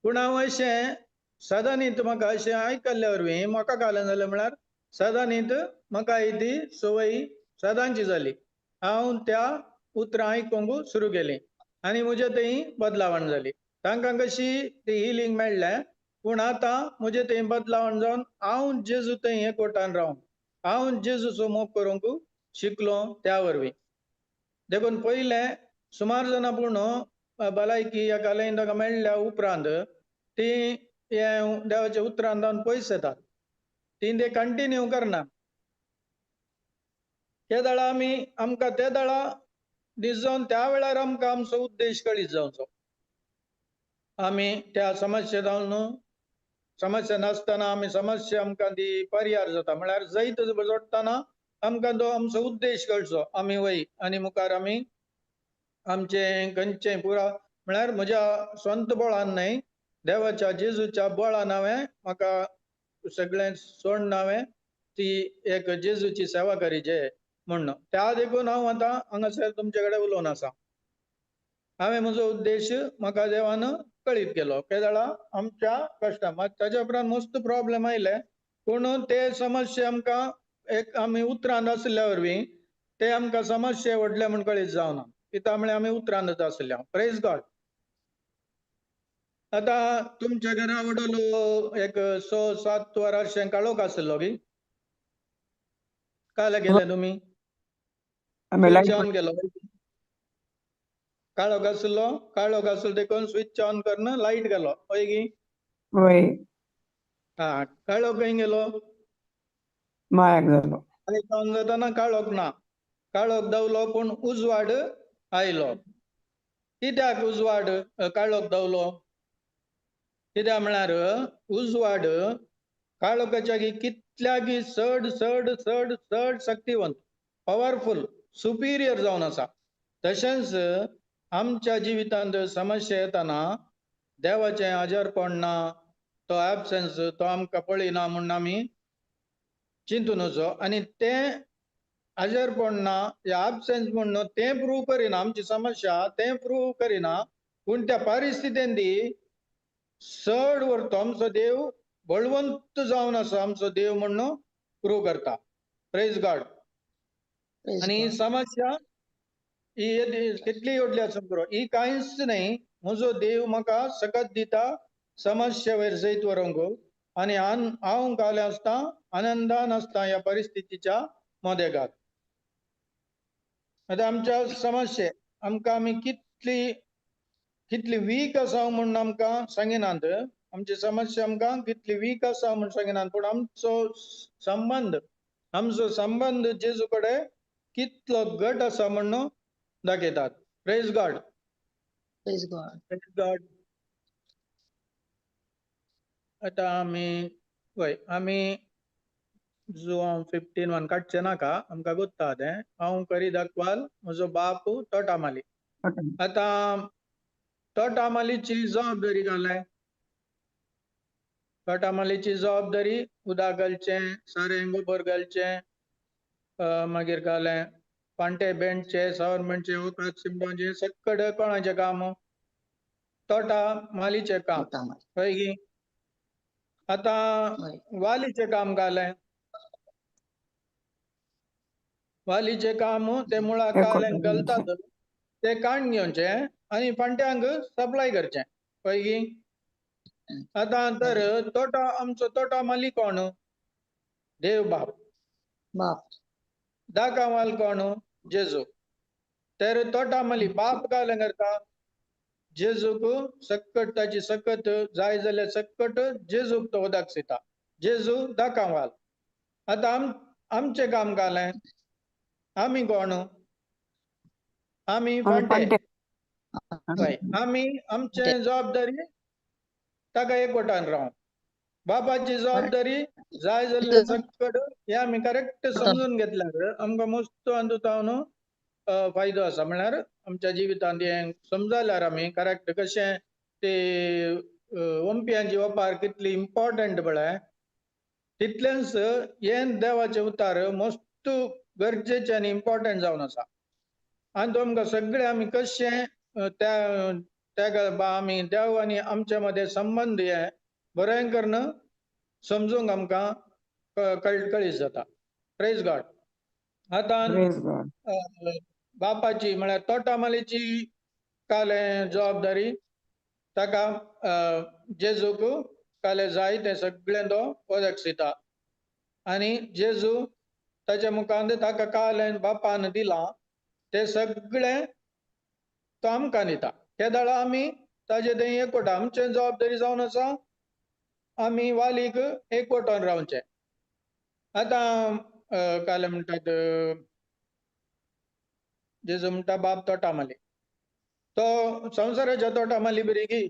पूण हांव अशें सदांच म्हाका अशें आयकल्ल्या वरवीं म्हाका घालें जालें म्हळ्यार सदांच म्हाका ही ती संवय सदांची जाली हांव त्या उतरां आयकूंक सुरू केलीं आनी म्हजे थंय बदलावण जाली तांकां कशी ती हिलिंग मेळ्ळें पूण आतां म्हजे थंय बदलावण जावन हांव जेजू थंय एकवटान रावन हांव जेजूचो मोग करूंक शिकलो त्या वरवीं देखून पयलें सुमार जाणां पूण भलायकी हेका लागून ताका मेळ्ळ्या उपरांत ती देवाच्या उतरांत जावन पयस येतात ती ते कंटिन्यू करना ते दळा आमी आमकां ते दळा दीस जावन त्या वेळार आमकां आमचो उद्देश कळीत जावचो आमी त्या समस्ये जावन समस्या नासतना आमी समस्या आमकां ती परिहार जाता म्हळ्यार जैत जोडटाना आमकां तो आमचो उद्देश कळचो आमी वय आनी मुखार आमी आमचे खंयचें पुरा म्हळ्यार म्हज्या स्वंत बळान न्हय देवाच्या जेजूच्या बळान हांवें म्हाका सगळें सोडून हांवें ती एक जेजूची सेवा करीचे म्हणून त्या देखून हांव आतां हांगासर तुमचे कडेन उलोवन आसा हांवें म्हजो उद्देश म्हाका देवान कळीत केलो केदळा आमच्या कश्टां ताच्या उपरांत मस्त प्रॉब्लेम आयले पूण ते समस्या आमकां एक आमी उतरांत आसल्या वरवीं ते आमकां समस्या व्हडले म्हूण कळीत जावना कित्याक म्हळ्यार आमी उतरांतच आसल्या प्रेज गॉड आतां तुमच्या घरा वडलो एक 6-7 वरांचें काळोख आसलो की कायला गेले तुमी आम्ही स्विच लाईट ऑन केलो काळोख आसलो देखून स्विच ऑन करून लाईट गेलो हय की वय हा काळोख खंय गेलो मायाक झालो लाईट ऑन जाताना काळोख ना काळोख दवलो पूण उजवाड आयलो कित्याक उजवाड काळोख दवलो कित्याक म्हळ्यार उजवाड काळोखाच्या कितल्यागी चड चड चड चड शक्तिवंत पॉवरफुल सुपिरियर जावन आसा तशेंच आमच्या जिवितांत समस्या येताना देवाचें आजारपण ना तो एबसन्स तो आमकां पळयना म्हणून आमी चिंतून वचो आनी तें आजारपण ना या एबसन्स म्हणून तें प्रूव करिना आमची समस्या तें प्रूव करिना पूण त्या परिस्थितीन ती चड व्हरतो आमचो देव बळवंत जावन आसा आमचो देव म्हणून प्रूव करता प्रेज गॉड Praise आनी God. समस्या ही कितली व्हडली आसूं पुरो ही कांयच न्हय म्हजो देव म्हाका सकत दिता समस्या वयर जैत व्हरूंक आनी हांव कावलें आसता आनंदान आसता ह्या परिस्थितीच्या मोदेगाक आतां आमच्या समस्ये आमकां आमी कितली वीक आसा म्हणून आमकां सांगिनात आमची समस्या आमकां कितली वीक आसा म्हणून सांगिनात पूण आमचो संबंध जेजू कडेन कितलो घट आसा म्हणून दाखयतात praise God Praise God. Praise God आतां आमी जो 15:1 काडचे नाका आमकां गुत्ता तें हांव करी दाखवाल म्हजो बाप तोटामाली आतां तोटामालीची जबाबदारी घालें तोटामालीची जबाबदारी उदक घालचें सारें गोबर घालचें मागीर घालें पांटे बेंडचे सावरमेंटचे वखद शिंपपाचें सकड कोणाचें काम तोटा मालीचें काम तोटामाली. कळ्ळें की आतां हय. वालीचें काम घालें वालीचें काम ते मुळाक काल्याक घालतात ते काण घेवचें आनी पांट्यांक सप्लाय करचें कळ्ळें की आतां तर आमचो तोटा माली कोण देव बाप बाप दाकावाल कोण जेजू तर तोटा माली बाप काय करता जेजूक सकट ताची सकत जाय जाल्यार सकट जेजूक तो दाखयता जेजू दाकावाल आतां आमचें काम कालें आमी कोण आमी पांटे हय आमी आमचें जबाबदारी ताका एकवटान रावन बापाची जबाबदारी जाय जाल्यार सकट हे आमी करेक्ट समजून घेतल्यार आमकां मस्त हातूंत फायदो आसा म्हळ्यार आमच्या जिवितांत हें समजल्यार आमी करेक्ट कशें ते ओंपियांची वेपार कितली इम्पॉर्टंट म्हळ्यार तितलेंच हें देवाचें उतार मस्त गरजेचें आनी इम्पॉर्टंट जावन आसा आनी तो आमकां सगळे आमी कशें आमी देव आनी आमचे मदें संबंद हे बरें करून समजूंक आमकां कळीत जाता प्रेज गॉड आतां बापाची म्हळ्यार तोटामालीची कालें जबाबदारी ताका जेजूक कालें जाय तें सगळें तो वदक्षिता आनी जेजू ताच्या मुखांत ताका कालें बापान दिलां तें सगळें तो आमकां दिता हे दाळा आमी ताजे थंय एकवटा आमचें जबाबदारी जावन आसा आमी वालीक एकवटान रावचें आतां कालें म्हणटात जेजू म्हणटा बाप तोटामाली तो संवसाराच्या तोटामाली बरी गी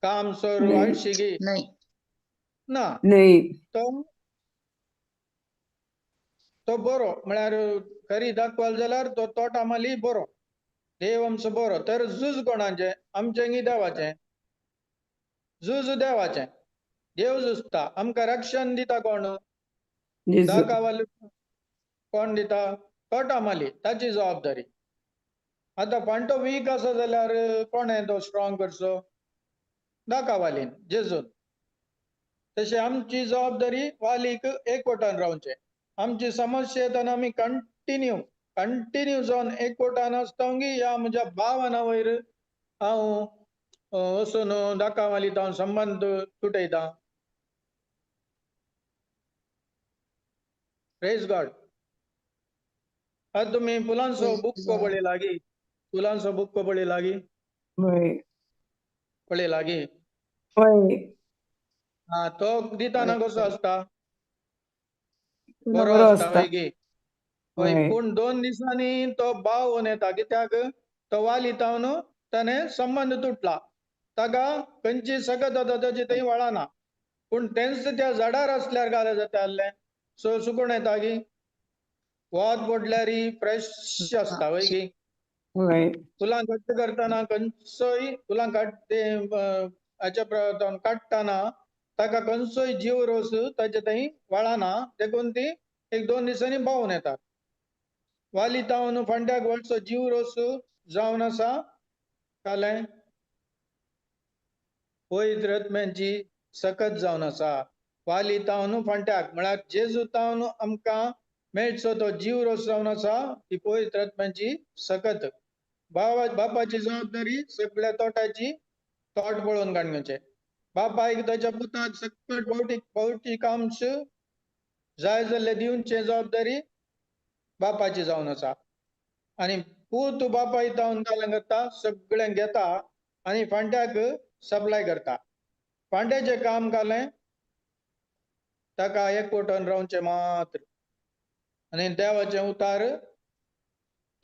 काम सोर नाही. आळशिगी नाही ना नाही. तो बरो म्हळ्यार खरी दाखवाल जाल्यार तो तोटामाली बरो देव आमचो बरो तर झूज कोणाचें आमचें की देवाचें झूज देवाचें देव झुजता आमकां रक्षण दिता कोण जेजू. दाखवाल कोण दिता तोटामाली ताची जबाबदारी आतां फांटो वीक आसा जाल्यार कोणें तो स्ट्रॉंग करचो दाखवालीन जेजून तशें आमची जबाबदारी वालीक एकवटान रावचें आमची समस्या येताना आमी कंटिन्यू जावन एकवटान आसतांगी ह्या म्हज्या भावना वयर हांव वचून दाखवालीत हांव संबंद तुटयता प्रेज गॉड आज तुमी फुलांचो Praise बुक्को God. पळय लागी फुलांचो बुक्को पळय लागी वय. पळय लागी वय. हा तो दिताना कसो आसता तुला बरो बरो आसता असता. वय गे हय वय. पूण 2 दिसांनी तो भाव होवन येता कित्याक तो वालितावन ताणें संबंद तुटला ताका खंयची सकत जाता ताची थंय वळना पूण तेंच त्या झाडार आसल्यार घाले जाता आसलें सो सुकून येता की वत पडल्यार फ्रेश आसता वय की वय. फुलां कट करतना खंयचोय फुलां काडटना ताका खंयचोय जीव रोस ताचे थंय वळना देखून ती 1-2 दिसांनी भावून येतात वालितावन फांट्याक व्हडचो जीव रोस जावन आसा कालें पवित्र आत्म्याची सकत जावन आसा वालितावन फांट्याक म्हळ्यार जेजू तावन आमकां मेळचो तो जीव रोस जावन आसा ती पवित्र आत्म्याची सकत बापाची जबाबदारी सगळ्या तोटाची तोट पळोवन काडण्याचे बापायक ताच्या पुताक सकट भौतीक अंश जाय जाल्ले दिवचे जबाबदारी बापाची जावन आसा आनी पूत बापा इतावन कालें करता सगळें घेता आनी फांट्याक सप्लाय करता फांट्याचें काम कालें ताका एकवटून रावचें मात्र आनी देवाचें उतार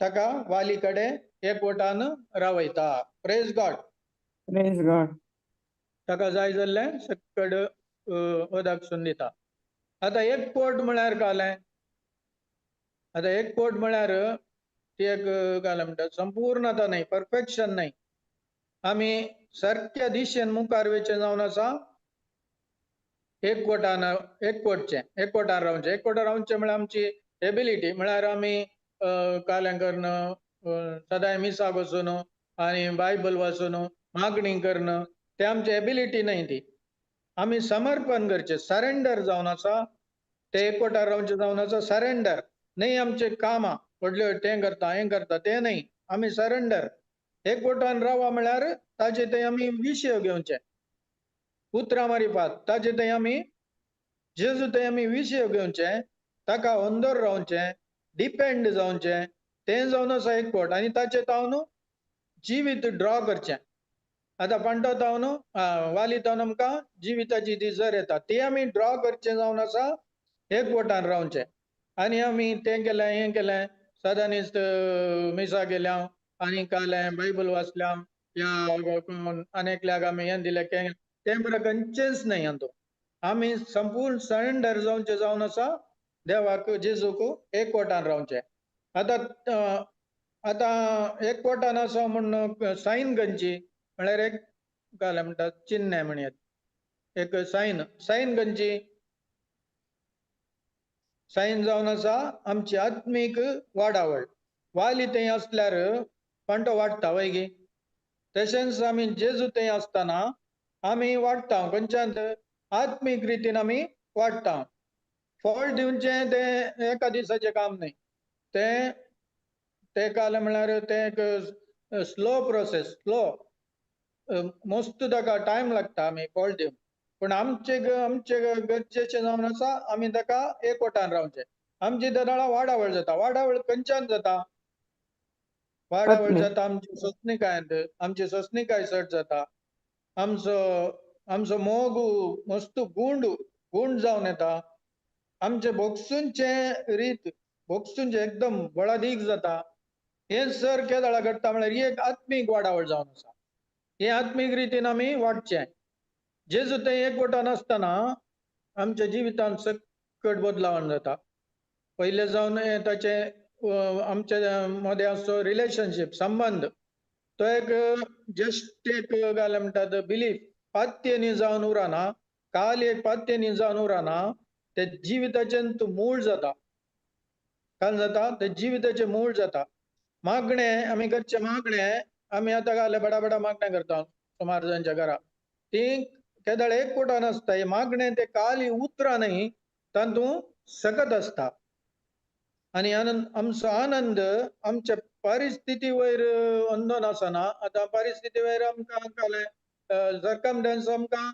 ताका वाली कडेन एकवटान रावयता प्रेज गॉड प्रेज गॉड. ताका जाय जाल्लें सकट वदाकसून दिता आतां एकवट म्हळ्यार कालें आतां एकवट म्हळ्यार ती एक कालें म्हणटा संपूर्णता न्हय परफेक्शन न्हय आमी सारक्या दिशेन मुखार वयचें जावन आसा एकवटान रावचें म्हळ्यार आमची एबिलिटी म्हळ्यार आमी कालें करणं सदांय मिसाक वचून आनी बायबल वाचून मागणी करणं ते आमची एबिलिटी न्हय ती आमी समर्पण करचें सरेंडर जावन आसा ते एकवटान रावचें जावन आसा सरेंडर न्हय आमचे कामां व्हडल्यो हें करता तें न्हय आमी सरेंडर एकवटान रावा म्हळ्यार ताचे थंय आमी विशय घेवचे उतरां मारिपात ताचे थंय आमी जेजू थंय आमी विशय घेवचे ताका अंदर रावचें डिपेंड जावचें तें जावन आसा एकवट आनी ताचे तावन जिवीत ड्रॉ करचें आतां फांटो तावन वाली तावन आमकां जिविताची ती झर येता ती आमी ड्रॉ करचें जावन आसा एकवटान रावचें आनी आमी तें केलें हें केलें सदांच मिसा गेल्या आनी कालें बायबल वाचल्या या आनेकल्याक आमी हें दिलें तें बरें खंयचेंच न्हय हातूं आमी संपूर्ण सरेंडर जावचें जावन आसा देवाक जेजूक एकवटान रावचें आतां एकवटान आसा म्हण सायन खंयची म्हळ्यार एक कालें म्हणटा चिन्ह म्हणयात एक सायन खंयची सायन जावन आसा आमची आत्मीक वाडावळ वाली थंय आसल्यार फांटो वाडटा वय गे तशेंच आमी जेजू थंय आसतना आमी वाडटा खंयच्यान आत्मीक रितीन आमी वाडटा फळ दिवचें तें एका दिसाचें काम न्हय तें कालें म्हळ्यार तें एक स्लो प्रोसेस मस्त ताका टायम लागता आमी फळ दिवंक पूण आमचे गरजेचें जावन आसा आमी ताका एकवटान रावचें आमची दोनाळां वाडावळ जाता वाडावळ खंयच्यान जाता वाडावळ आत्मीक. जाता आमची सोंसणीकायेंत आमची सोंसणीकाय चड जाता आमचो मोग मस्त गूंड जावन येता आमचे भोगसूंचे रीत भोगसूंचे एकदम बळादीक जाता हें सर केदाळा घडटा म्हळ्यार ही एक आत्मीक वाडावळ जावन आसा हे आत्मीक रितीन आमी वाडचें. जेजू थंय एकवटान आसतना आमच्या जिवितांत सकट बदलावण जाता. पहिले जावन ताचे आमच्या मदें असो रिलेशनशीप संबंध तो एक जस्ट एक घाले म्हणटात बिलीफ पात्येनी जावन उरना, काल एक पात्येनी जावन उरना, ते जिविताचें तूं मूळ जाता. काल जाता ते जिविताचें मूळ जाता. मागणे आमी करचे मागणे आमी आतां घाले बडा बडा मागणे करता सुमार जांच्या घरा. ती केदळ एकवटान आसता. हे मागणे ते काल ही उतरां न्ही तातूं सकत आसता. आनी आमचो आनंद आमच्या परिस्थिती वयर अंदोन आसना. आतां परिस्थिती वयर आमकां काले सर्कमस्टन्स आमकां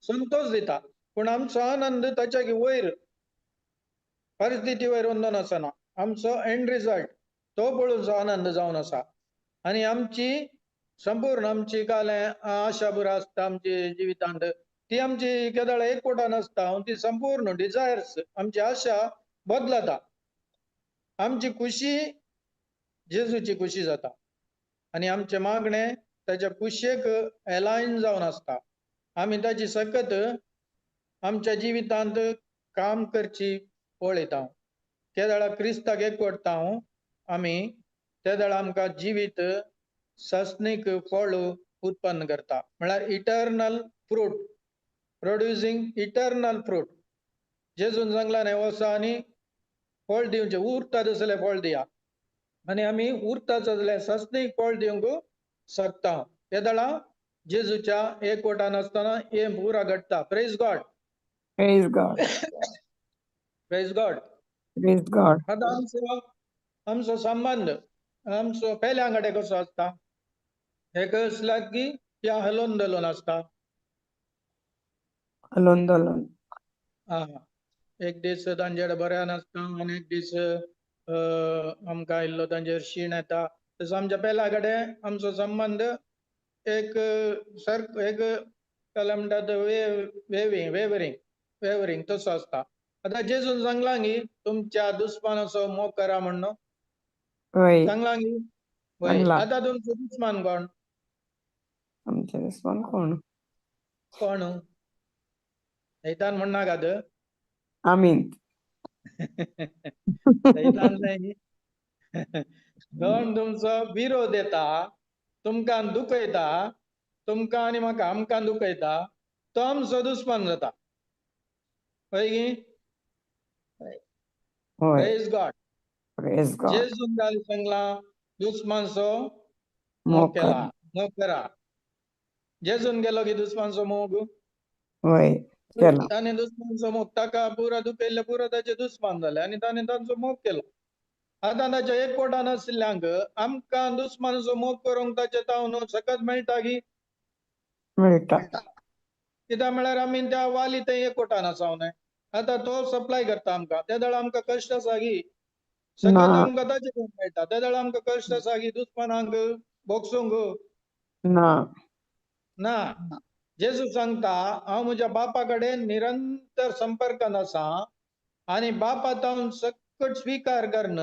संतोष दिता, पूण आमचो आनंद ताच्या वयर परिस्थिती वयर अंदोन आसना. आमचो एंड रिजल्ट तो पळोवचो आनंद जावन आसा. आनी आमची संपूर्ण आमची काले आशा पुरा आसता आमची जिवितांत ती आमची केदळ एकवटान आसता. ती संपूर्ण डिझायर्स आमची आशा बदलता. आमची खुशी जेजूची खुशी जाता आनी आमचे मागणे ताच्या कुशेक अलायन जावन आसता. आमी ताची सकत आमच्या जिवितांत काम करची पळयता. केदळा क्रिस्ताक एकवटता आमी तेदळ आमकां जिवीत सस्नीक फळ उत्पन्न करता. म्हळ्यार eternal fruit, producing eternal fruit. जेजून सांगला न्ही वचा आनी फळ दिवचें, उरता तसलें फळ दिया. आनी आमी उरता तसलें सस्नीक फळ दिवंक शकता. केदळा जेजूच्या एकवटान आसतना हे पुरा घडटा. Praise God. Praise God. Praise God. Praise God. आतां आमचो संबंध आमचो पेल्या कडेन कसो आसता. एक असला की या हलोन दलोन आसता. Alone, alone. एक दीस तांचेर बरें नासता आनी एक दीस आमकां इल्लो तांचेर शीण येता. तसो आमच्या पेल्या कडेन आमचो संबंध एक एक जाल्यार म्हणटात वेवरिंग तसो आसता. आतां जेजून सांगलां की तुमच्या दुस्मानाचो मोग करा म्हणून Right. सांगलां की वय. सांगलां. आतां तुमचो दुस्मान कोण? आमचे दुश्मन कोण? कोण? सैतान म्हणनाकात. आमीन. सैतान न्हय. कोण तुमचो विरोध येता, तुमकां दुखयता, तुमकां आनी म्हाका आमकां दुखयता, तो आमचो दुस्मान जाता. पळय की. होय. Praise God. Praise God. जेजून जाल सांगलां दुस्मानचो मोग मोग केला, करा. मोग करा. जेजून गेलो की दुस्मानचो मोग होय. केला. ताणे दुस्मानचो मोग ताका पुरा दुखयल्ले पुरा ताचे दुस्मान जाले आनी ताणे तांचो मोग केलो. आतां ताच्या एकवटान आशिल्ल्यांक आमकां दुस्मानाचो मोग करूंक ताचे तावन सकत मेळटा की मेळटा. कित्याक म्हळ्यार आमी त्या वाली थंय एकवटान आसा न्हय. आतां तो सप्लाय करता आमकां. त्या दळ आमकां कश्ट आसा की सकत ना. आमकां ताचे कडल्यान मेळटा. त्या दळ आमकां कश्ट आसा की दुस्मानांक भोगसूंक ना. ना. जेजू सांगता हांव म्हज्या बापा कडेन निरंतर संपर्कान आसा आनी बापा तावन सकट स्विकार करन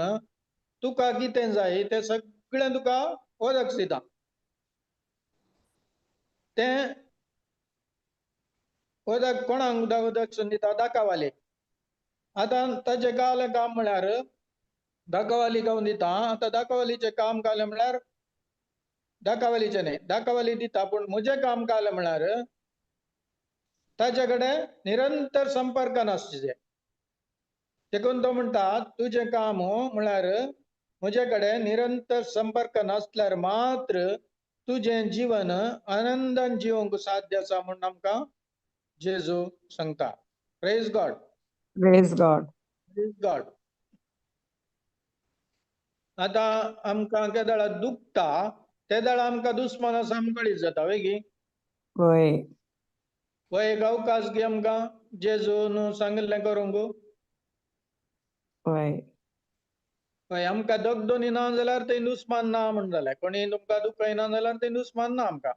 तुका कितें जाय तें सगळें तुका वदक दिता. तें उदक कोणाक उदक दिता? दाकावाले. आतां ताचे गावलें काम म्हळ्यार दाकावाली गावन दिता. आतां दाकावालीचें काम जालें म्हळ्यार दाकावालीचें न्हय, दाकावाली दिता पूण म्हजें काम जालें म्हळ्यार ताचे कडेन निरंतर संपर्कान आसचें. देखून तो म्हणटा तुजें काम म्हळ्यार म्हजे कडेन निरंतर संपर्कान आसल्यार मात्र तुजें जीवन आनंदान जिवंक साध्य आसा म्हणून आमकां जेजू सांगता. Praise God. Praise God. Praise God. आतां आमकां केदळा दुखता ते दळ आमकां दुस्मान आसा आमकां कळीत जाता वय की. होय. हो एक अवकाश की आमकां जेजून सांगिल्लें करूंक. होय. हय आमकां दगदोनी ना जाल्यार थंय दुस्मान ना म्हण जालें. कोणी तुमकां दुखयना जाल्यार थंय दुस्मान ना आमकां.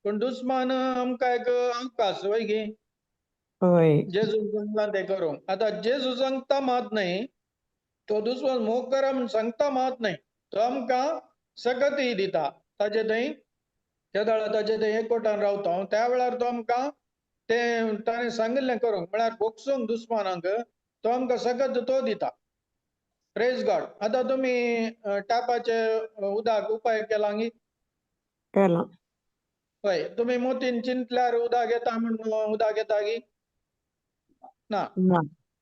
पूण दुस्मान आमकां एक अवकाश वय की. होय. जेजून सांगलां तें करूंक. आतां जेजू सांगता मात न्हय, तो दुस्मान मोग करा म्हूण सांगता मात न्हय, तो आमकां सकतय दिता. ताचे थंय केदाळ ताचे ते एकवटान रावता त्या वेळार तो आमकां ते ताणें सांगिल्लें करूंक म्हळ्यार बोगसूंक दुस्मानांक तो आमकां सकत तो दिता. Praise God. आतां तुमी टापाचे उदक उपाय केला न्ही? केला. हय. तुमी मोतीन चिंतल्यार उदक येता म्हूण उदक येता की ना. ना.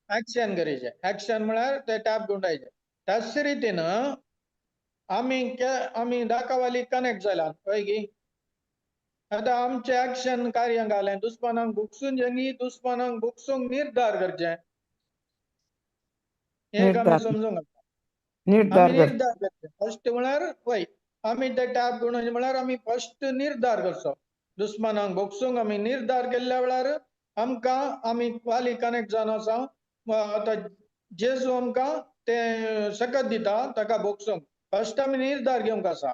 ऍक्शन गरजेचें. ऍक्शन म्हळ्यार ते टॅप गुंडायचे. त्याच रितीन आमी दाखवाली कनेक्ट जाल्यात हय की. आतां आमचें ऍक्शन कार्य घालें दुस्मानांक भुगसून जेनी दुस्मानांक भुगसूंक निर्धार करचें. एक आमी निर्धार समजूंक आमी निर्धार कर. निर्धार करचे. फर्स्ट म्हळ्यार हय आमी ते टॅप गुंडायचे म्हळ्यार आमी फर्स्ट निर्धार करचो. दुस्मानांक भोगसूंक आमी निर्धार केल्ल्या वेळार आमकां आमी वाली कनेक्ट जावन आसा. आतां जेजू आमकां ते सकत दिता ताका भोगसूंक. फर्स्ट आमी निर्धार घेवंक आसा.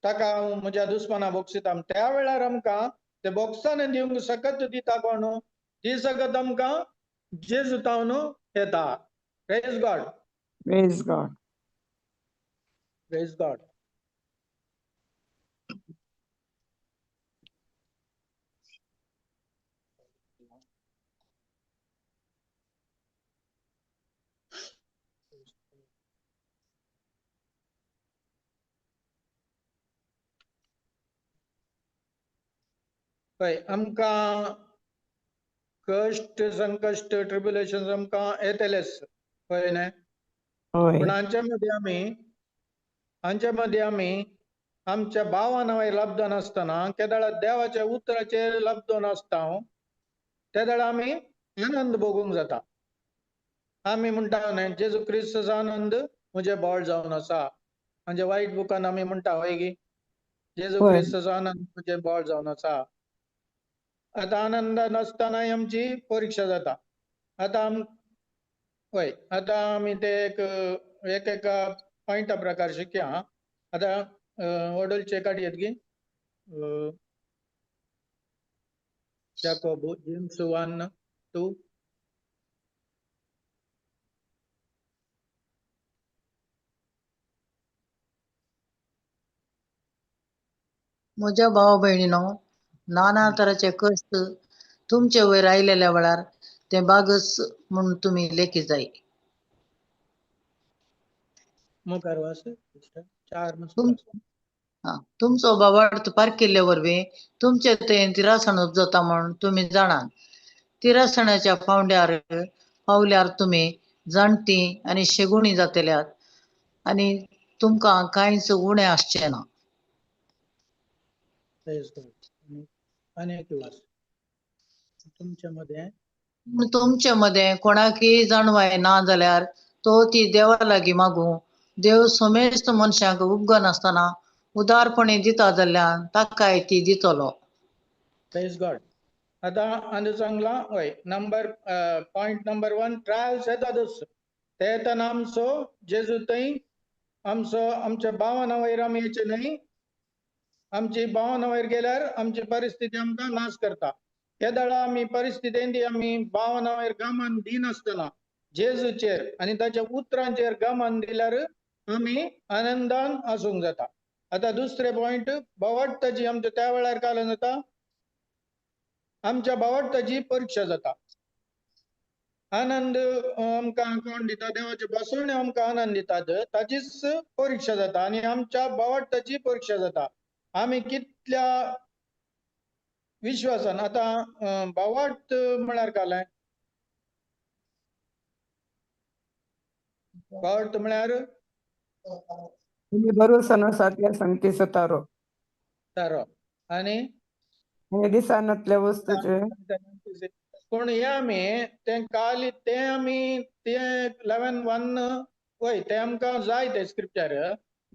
ताका हांव म्हज्या दुस्माना भोगसिता. त्या वेळार आमकां ते भोगसाने दिवंक सकत दिता कोण? ती सकत आमकां जेजू तावन येता. Praise God. Praise God. Praise God. हय आमकां कश्ट संकश्ट ट्रिब्युलेशन आमकां येतलेच कळ्ळें न्हय. होय. पण हांचे मध्ये आमी आमच्या भावा नव्या लब्ध नासतना केदाळ देवाच्या उतराचेर लब्ध नासता त्या वेळा आमी आनंद भोगूंक जाता. आमी म्हणटा न्हय जेजू क्रिस्ताचो आनंद म्हजे बोळ जावन आसा. म्हणजे वायट बुकान आमी म्हणटा हय की जेजू होय. क्रिस्ताचो आनंद म्हजे बोळ जावन आसा. आतां आनंद नासतनाय आमची परीक्षा जाता. आतां हय आतां आमी ते एक पॉयंटा प्रकार शिकया. आतां वडोलचे काडयात गी याकोब जेम्स 1:2. म्हज्या भाव भयणीनो, नाना तराचे कश्ट तुमचे वयर आयलेल्या वेळार ते बागस म्हूण तुमी लेखी जाय. मुखार वाच 4 मजूर तुम वाच. तुमचो बाबार्थ पारकिल्ले वरवीं तुमचे तें तिरासन उपजता म्हूण तुमी जाणात. तिरासणाच्या पावंड्यार पावल्यार तुमी जाणटी आनी शेगुणी जातल्यात आनी तुमकां कांयच उणें आसचें ना. आनी एक वाच. तुमच्या मध्ये पूण तुमचे मदें कोणाकीय जाणवाय ना जाल्यार तो ती देवा लागीं मागूं. देव समेस्त मनशांक उपगनासतना उदारपणी दिता जाल्यार ताकाय ती दितलो. Praise God. आतां आनी सांगला हय पॉयंट नंबर 1 ट्रायल्स येतातच. ते येतना आमचो जेजू थंय आमच्या भावाना वयर आमी येचे न्हय. आमची भावाना वयर गेल्यार आमची परिस्थिती आमकां नाश करता. केदाळा आमी परिस्थिती येदी आमी भावाना वयर गमान दिनासतना जेजूचेर आनी ताच्या उतरांचेर गमान दिल्यार आमी आनंदान आसूंक जाता. आतां दुसरे पॉयंट भावार्थाची आमच्या त्या वेळार काय जाता आमच्या भावार्थाची परीक्षा जाता. आनंद आमकां कोण दिता देवाचे बसवणे आमकां आनंद दितात ताचीच परीक्षा जाता आनी आमच्या भावार्थाची परीक्षा जाता. आमी कितल्या विश्वासान आतां भावार्थ म्हळ्यार काय भावार्थ म्हळ्यार तुमी भरोसा सारख्या संगतीचो तारो तारो आनी हे दिसानातल्या वस्तूचे पूण हे आमी ते काल ते आमी ते 11:1 वय ते आमकां जाय ते स्क्रिप्चर.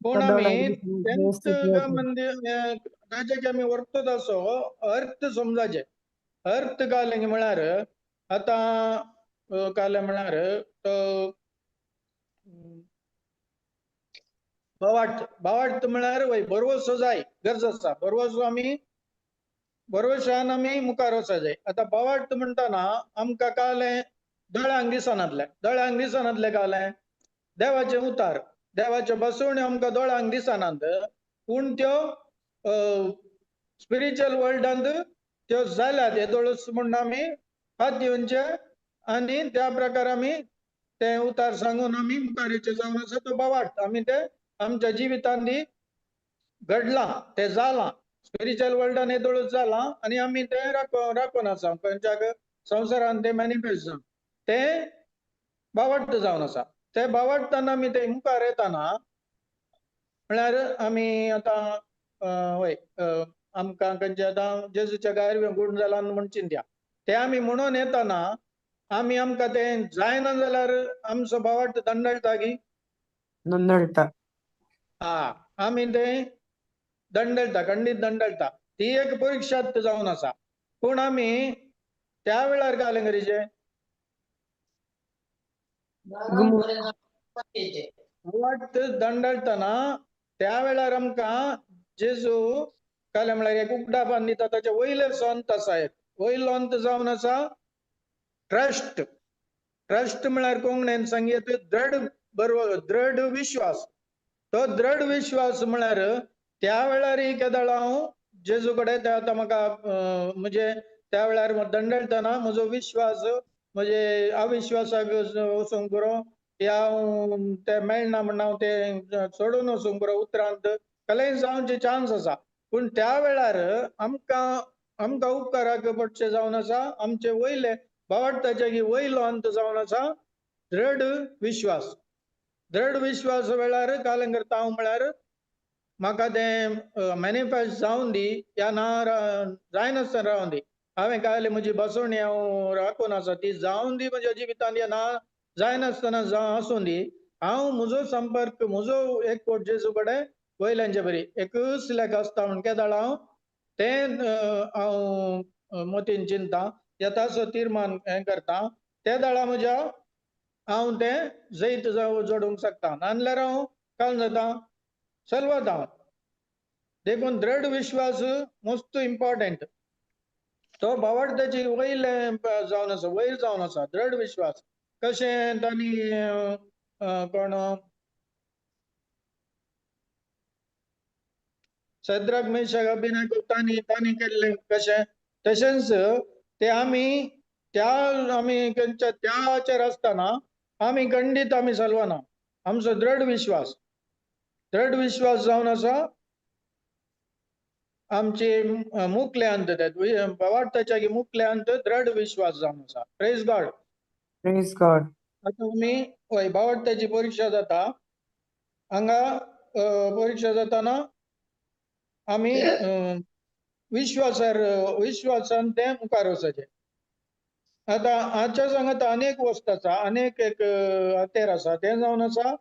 पूण आमी तेंच ताचे आमी वर्तो ताचो अर्थ समजाचे. अर्थ काले म्हळ्यार आतां काले म्हळ्यार तो भावार्थ म्हळ्यार वय भरवोसो जाय गरज आसा. भरवोसो आमी भरवशान आमी मुखार वचा जाय. आतां भावार्थ म्हणटाना आमकां कालें दोळ्यांक दिसनातले कालें देवाचे उतार देवाचे बसवण्यो आमकां दोळ्यांक दिसनात. पूण त्यो स्पिरिच्युअल वर्ल्डांत त्यो जाल्यात येदोळच म्हणून आमी हात दिवचे आणि त्या प्रकार आमी ते उतार सांगून आमी मुखारेचे जावन आसा तो बावाट आमी ते आमच्या जिवितांत घडला ते जाला स्पिरिच्युअल वर्ल्डान येदोळच जाला आणि आमी ते राखून आसा खंयच्याक संवसारान ते मॅनिफेस्ट जावन ते बावट जावन आसा ते बावटताना आमी ते मुखार येताना म्हळ्यार आमी आतां वय आमकां खंयचे आतां जेजूच्या गायर गुण जाला म्हण चिंत्या ते आमी म्हणून येताना आमी आमकां ते जायना जाल्यार आमचो बावट दंडळटा की नंदळता. आमी ते दंडळटा खंडीत दंडळटा ती एक परीक्षा जावन आसा पूण आमी त्या वेळार काय करीचे बावट दंडळतना त्या वेळार आमकां जेजू काय म्हळ्यार एक उगडापान दिता ताचे वयले संत आसा एक वयलो अंत जावन आसा ट्रस्ट ट्रस्ट म्हळ्यार कोंकणीन सांगीत दृढ विश्वास तो दृढ विश्वास म्हळ्यार त्या वेळार केदाळ हांव जेजू कडेन ते आतां म्हाका म्हणजे त्या वेळार दंडळतना म्हजो विश्वास म्हणजे अविश्वासाक वचूंक बरो या ते मेळना म्हण हांव ते सोडून वचूंक बरो उतरांत कसलेय जावचे चान्स आसा पूण त्या वेळार आमकां उपकाराक पडचे जावन आसा आमचे वयले बावटताचे वयलो अंत जावन आसा दृढ विश्वास वेळार काय करता हांव म्हळ्यार म्हाका ते मॅनिफेस्ट जावन दी या ना जायनासतना रावन दी हांवें काय म्हजी बसवणी हांव राखून आसा ती जावन दी म्हज्या जिवितांत या ना जायनासतना आसूं दी हांव म्हजो संपर्क म्हजो एक कोट जेजू कडेन वयल्यांचे बरी एकूच लेख आसता म्हण केदाळ हांव ते हांव मतीन चिंता येतासो तीर्मान हें करता त्या दाळा म्हज्या हांव ते जैत जोडूंक शकता नाजाल्यार हांव काय जाता चलवत हांव देखून दृढ विश्वास मोस्ट इम्पॉर्टंट तो बावटताची वयले जावन आसा वयर जावन आसा दृढ विश्वास कशें तांणी कोण सद्रक मेशक अभिनय तांणी केल्लें कशें तशेंच ते आमी त्या हाचेर आसतना आमी खंडीत आमी चलवना आमचो दृढ विश्वास जावन आसा आमचे मुखले अंत बावटताच्या मुखले अंत दृढ विश्वास जावन आसा प्रेज गॉड प्रेज गॉड. आतां आमी हय बावटताची परीक्षा जाता हांगा परीक्षा जाताना आमी विश्वासान ते मुखार वचचे आतां हाच्या सांगत अनेक वस्त आसा अनेक एक हातेर आसा ते जावन आसा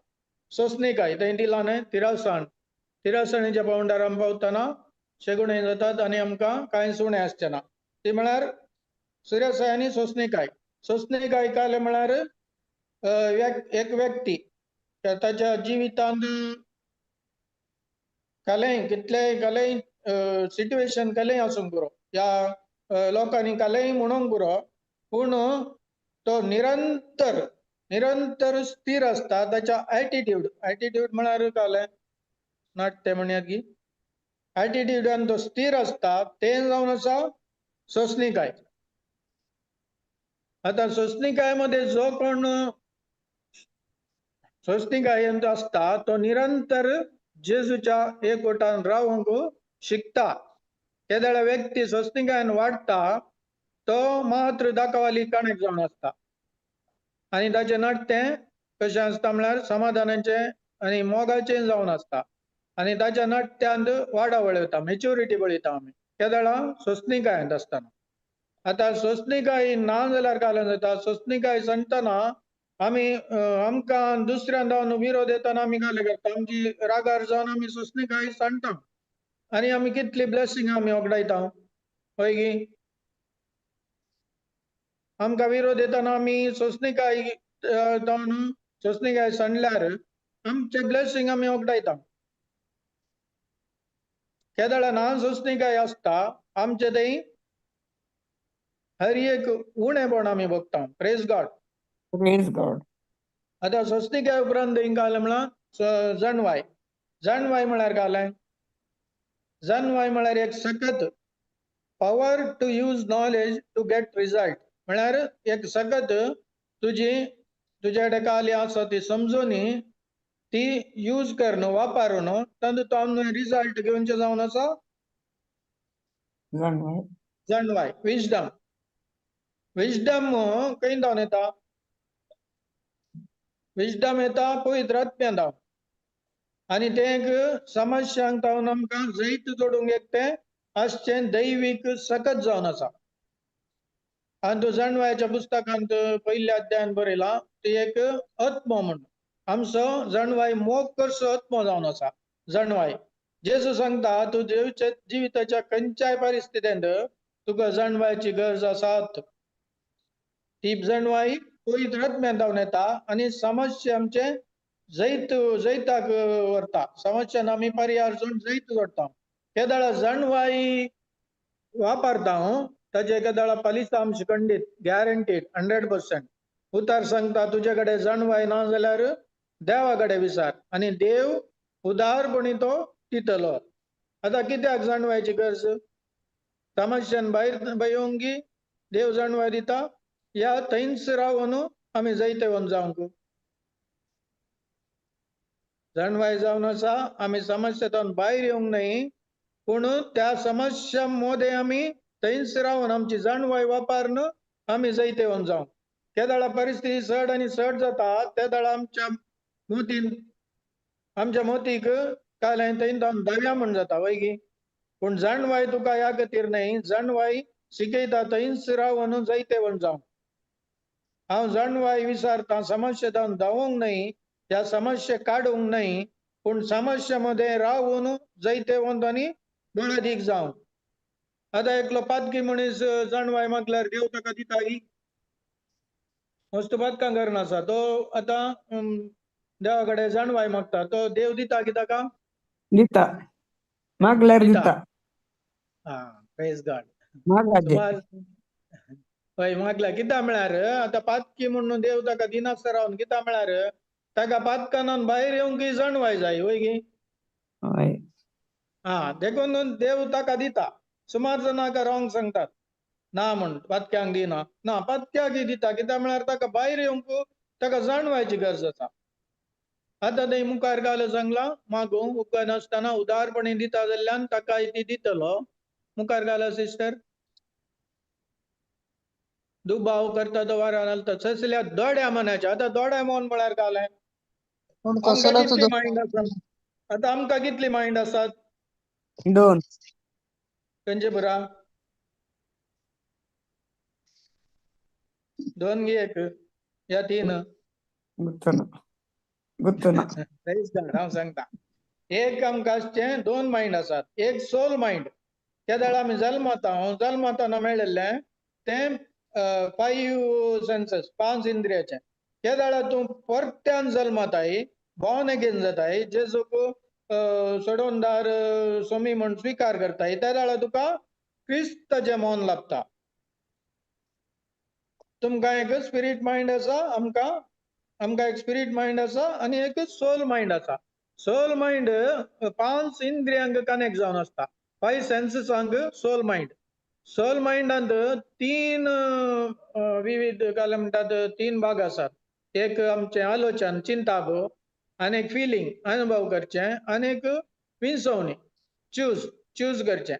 सोंसणीकाय थंय दिला न्हय तिरासणीच्या पावंडार आमी पावतना शेगुणे जातात आनी आमकां कांय सुणे आसचे ना ती म्हळ्यार सुर्यासाय आनी सोंसणीकाय काय म्हळ्यार एक व्यक्ती ताच्या जिवितांत कसलेय सिट्युएशन कसलेय आसूंक पुरो या लोकांनी कसलेय म्हणूंक पुरो पूण तो निरंतर स्थिर आसता ताच्या एटिट्यूड म्हळ्यार काय नाट्य म्हणयात की एटिट्यूडान तो स्थिर आसता ते जावन आसा सोंसणीकाय आतां सोंसणीकाय मध्ये जो कोण सोंसणीकायेंत आसता तो निरंतर जेजूच्या एकवटान रावूंक शिकता केदाळ व्यक्ती सोंसणीकायेन वाडटा तो मात्र दाखवाली काणेक जावन आसता आनी ताचें नाट्य कशें आसता म्हळ्यार समाधानाचें आनी मोगाचें जावन आसता आनी ताच्या नाट्यांत वाडा वळयता मॅच्युरिटी पळयता आमी केदाळ सोंसणीकायेंत आसतना आतां सोंसणीकाय ना जाल्यार काय जाता सोंसणीकाय सांगतना आमी आमकां दुसऱ्यां जावन विरोध येताना आमी काय करता आमची रागार जावन आमी सोंसणीकाय सांगता आनी आमी कितली ब्लेसिंग आमी वगडायता हय की आमकां विरोध येताना आमी सोंसणीकाय सांडल्यार आमचे ब्लेसिंग आमी वगडायता केदाळ ना सोंसणीकाय आसता आमचे थंय हर एक उणेपण आमी भोगता प्रेज गॉड प्रेज गॉड. आतां सोंसणीकाय उपरांत काय म्हळ्यार जाणवाय म्हळ्यार काय जणवाय म्हळ्यार एक सखत power to use knowledge to get result म्हळ्यार एक सखत तुझ्या कडेन काली आसा ती समजून ती यूज करणं वापरून तातूंत रिझल्ट घेवनचे जावन आसा जणवाय जणवाय विजडम विजडम खंय जावन येता विजडम येता पवित्र आत्म्यान जावन आनी ते एक समस्यांक जावन आमकां जैत जोडूंक एक ते आसचें दैवीक सकत जावन आसा आनी तो जणवायाच्या पुस्तकांत पयल्या अध्यायान बरयला ती एक आत्मो म्हणून आमचो जणवाय मोग करचो आत्मो जावन आसा जणवाय जेजू सांगता तूं जिविताच्या खंयच्याय परिस्थितींत तुका जणवायची गरज आसात ती जणवाय पवित्र आत्म्यान जावन येता आनी समस्या आमचे जैताक व्हरता समस्यान आमी पर्याय जैत जोडटा केदाळा जणवाय वापरता ताजे केदाळा फलितांश खंडीत गॅरंटीड 100% उतार सांगता तुजे कडेन जणवाय ना जाल्यार देवा कडेन विचार आनी देव उदारपणी तो दितलो आतां कित्याक जणवायची गरज समस्यान भायर येवंक देव जणवाय दिता या थंयच रावन आमी जैतेवन जावंक जणवाय जावन आसा आमी समस्येतून भायर येवंक न्हय पूण त्या समस्या मध्ये आमी थंयच रावन आमची जणवाय वापरून आमी जैतेवन जावं केदाळा परिस्थिती चड आनी चड जाता त्या दाळा आमच्या मोतीक काय थंय धाव्या म्हण जाता वैगी पूण जणवाय तुका ह्या खातीर न्हय जणवाय शिकयता थंयच रावन जैतेवन जावं हांव जणवाय विचारता समस्येतून धांवूंक न्हय त्या समस्या काडूंक न्हय पूण समस्या मध्ये रावन जैतेवंत आनी बळादीक जावं आतां एकलो पातकी मनीस जणवाय मागल्यार देव ताका दिता वस्तू पातकां करनासा तो आतां देवा कडेन जणवाय मागता तो देव दिता की ताका दिता मागल्यार दिता प्रेज गॉड मागाजे सुमार हय मागला कित्याक म्हळ्यार आतां पातकी म्हणून देव ताका दिनासता रावन कित्याक म्हळ्यार ताका पातकानान भायर येवंक जणवाय जाय वय गी हय देखून देव ताका दिता सुमार जाणांक रॉंग सांगतात ना म्हण पातक्यांक दिना ना पातक्याक दिता कित्याक म्हळ्यार ताका भायर येवंक ताका जणवायची गरज आसा आतां थंय मुखार घाल सांगला मागूंक उपकार नासतना उदारपणी दिता जाल्यार ताका ती दितलो मुखार घाल सिस्टर दुबाव करता तो वारा घालता ससल्या दोड्या मनाच्या आतां दोड्या मन म्हळ्यार घालें पण आमकां कशाला कितली तुझं मायंड आसा आतां आमकां कितली मायंड आसात 2 खंयचे पुरा 2 गी 1 या 3 गुत्तुना हांव सांगता एक आमकां आसचें 2 मायंड आसात एक सोल मायंड त्या वेळा आमी जल्मातना मेळिल्लें तें 5 सेन्सेस 5 इंद्रियाचें त्या वेळा तूं परत्यान जल्माताय बॉर्न अगेन जाताय जेजूक सोडोनदार सोमी म्हण स्विकार करताय त्या वेळा तुका क्रिस्ताचें मोन लागता तुमकां एक स्पिरीट मायंड आसा आमकां एक स्पिरीट मायंड आसा आनी एक सोल मायंड आसा सोल मायंड 5 इंद्रियांक कनेक्ट जावन आसता 5 सेन्सेसांक सोल मायंडांत 3 विविध काय म्हणटात 3 भाग आसात एक आमचें आलोचन चिंताप आनी एक फिलींग अनुभव करचें आनी एक विंसवणी चूज करचें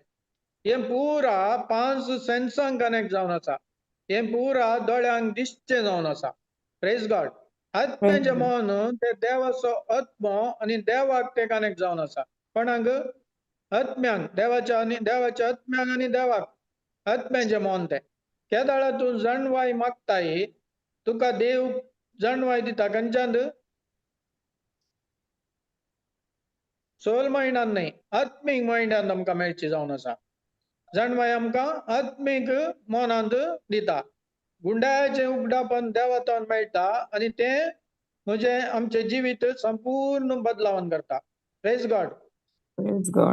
हें पुरा 5 सेन्सांक कनेक्ट जावन आसा हें पुरा दोळ्यांक दिसचें जावन आसा प्रेज गॉड आत्म्याचें मन ते देवाचो आत्मो आनी देवाक ते कनेक्ट जावन आसा कोणाक आत्म्यांक देवाच्या आत्म्यांक आनी देवाक आत्म्याचें मन तें केदाळा तूं जणवाय मागताय तुका देव जणवाय दिता खंयच्यान सोल मायंडान न्हय आत्मीक मायंडान आमकां मेळची जावन आसा जणवाय आमकां आत्मीक मनांत दिता गुंडाळ्याचें उगडापण देवातून मेळटा आनी तें आमचें जिवीत संपूर्ण बदलावन करता प्रेज गॉड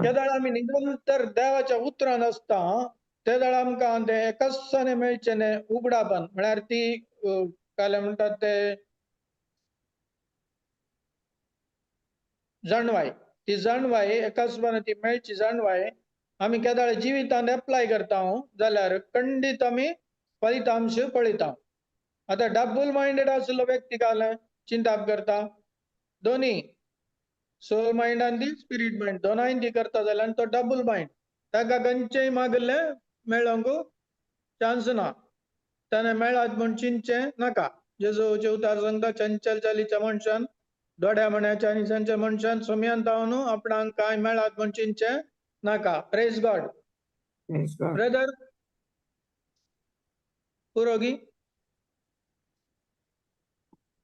केदाळ आमी निरंतर देवाच्या उतरान आसता त्या वेळा आमकां तें एकसाने मेळचें न्हय उगडापण म्हळ्यार ती काय म्हणटात ते जणवाय ती जाणवाय एकाच ती मेळची जाणवाय आम्ही केदाळ जिवितांत एप्लाय करता जाल्यार खंडीत आमी फलितांश पळयता. आता डबल माइंडेड आशिल्लो व्यक्ती काय चिंता करता दोन्ही सोल माइंड आनी स्पिरीट माइंड दोनांय ती करता जाल्यार तो डबल माइंड ताका खंयचेय मागले मेळोंक चान्स ना. ताणें मेळत म्हूण चिंतचें नाका. जेजूचे उतार सांगता चंचल चालीच्या मनशान दोड्या मण्याच्या आनी चंचल मनशान सुमयांत जावन आपणाक कांय मेळत म्हूण चिंतचें नाका. Praise God. Praise God. Brother पुरोगी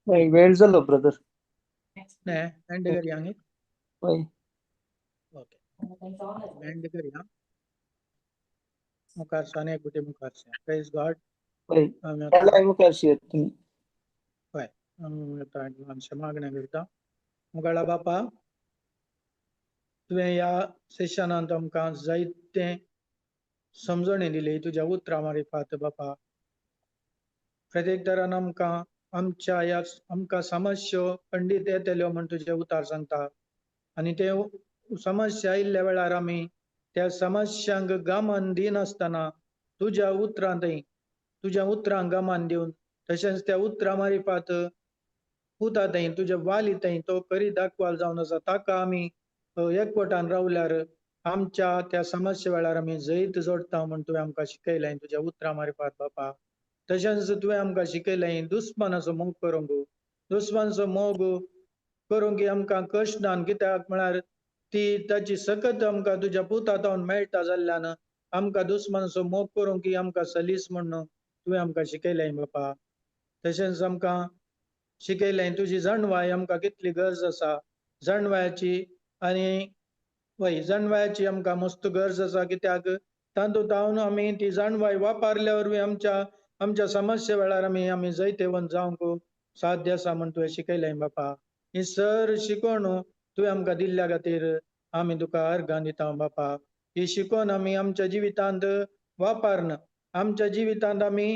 हय, वेळ जालो ब्रदर. ने एंड करया न्ही. हय. ओके एंड करया. मुखार साने गुटे मुखार से प्रेज गॉड. हय. आमी केलाय मुखार शेत तुमी. आतां एडवान्स मागण्या करता. मुगाळा बापा तुवें ह्या सेशनांत आमकां जायते समजणी दिली तुज्या उतरां मार्फत बापा. प्रत्येक तरान आमकां आमकां समस्यो खंडीत येतल्यो म्हूण तुजे उतार सांगता आनी ते समस्या आयिल्ल्या वेळार आमी त्या समस्यांक गमान दिनासतना तुज्या उतरांक गमान दिवन तशेंच त्या उतरां मार्फत पुता थंय तुजे वाली थंय तो करी दाखवाल जावन आसा ताका आमी एकवटान रावल्यार आमच्या त्या समस्या वेळार आमी जैत जोडटा म्हूण तुवें आमकां शिकयलें तुज्या उतरां मार्फत बापा. तशेंच तुवें आमकां शिकयलें दुस्मानाचो मोग करूंक. दुस्मानाचो मोग करूंक आमकां कश्ट ना कित्याक म्हळ्यार ती ताची सकत आमकां तुज्या पुतांत मेळटा जाल्ल्यान आमकां दुस्मानाचो मोग करूंक आमकां सलीस म्हूण तुवें आमकां शिकयलें बापा. तशेंच आमकां शिकयलें तुजी जाणवाय आमकां कितली गरज आसा. जाणवायाची आनी जाणवायाची आमकां मस्त गरज आसा कित्याक तातूंत आमी ती जाणवाय वापरल्या वरवीं आमच्या समस्या वेळार आमी जैतवंत जावंक साध्य आसा म्हूण तुवें शिकयलें बापा. ही सर शिकवण तुवें आमकां दिल्ल्या खातीर आमी तुका अर्गां दिता बापा. ही शिकवण आमी आमच्या जिवितांत वापरन आमच्या जिवितांत आमी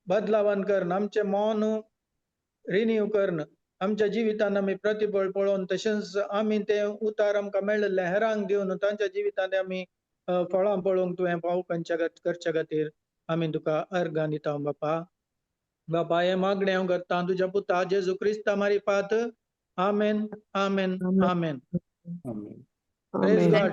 बदलावन करन आमचें मन रिन्यू करन आमच्या जिवितांत आमी प्रतिफळ पळोवन तशेंच आमी ते उतार आमकां मेळिल्ले हेरांक दिवन तांच्या जिवितांत आमी फळां पळोवंक तुवें पावोवपाच्या करच्या खातीर आमी तुका अर्गां दिता बापा. बापा हे मागणें हांव करता तुज्या पुता जेजू क्रिस्ता मार्फत. Amen amen amen. Amen. Praise Amen. God.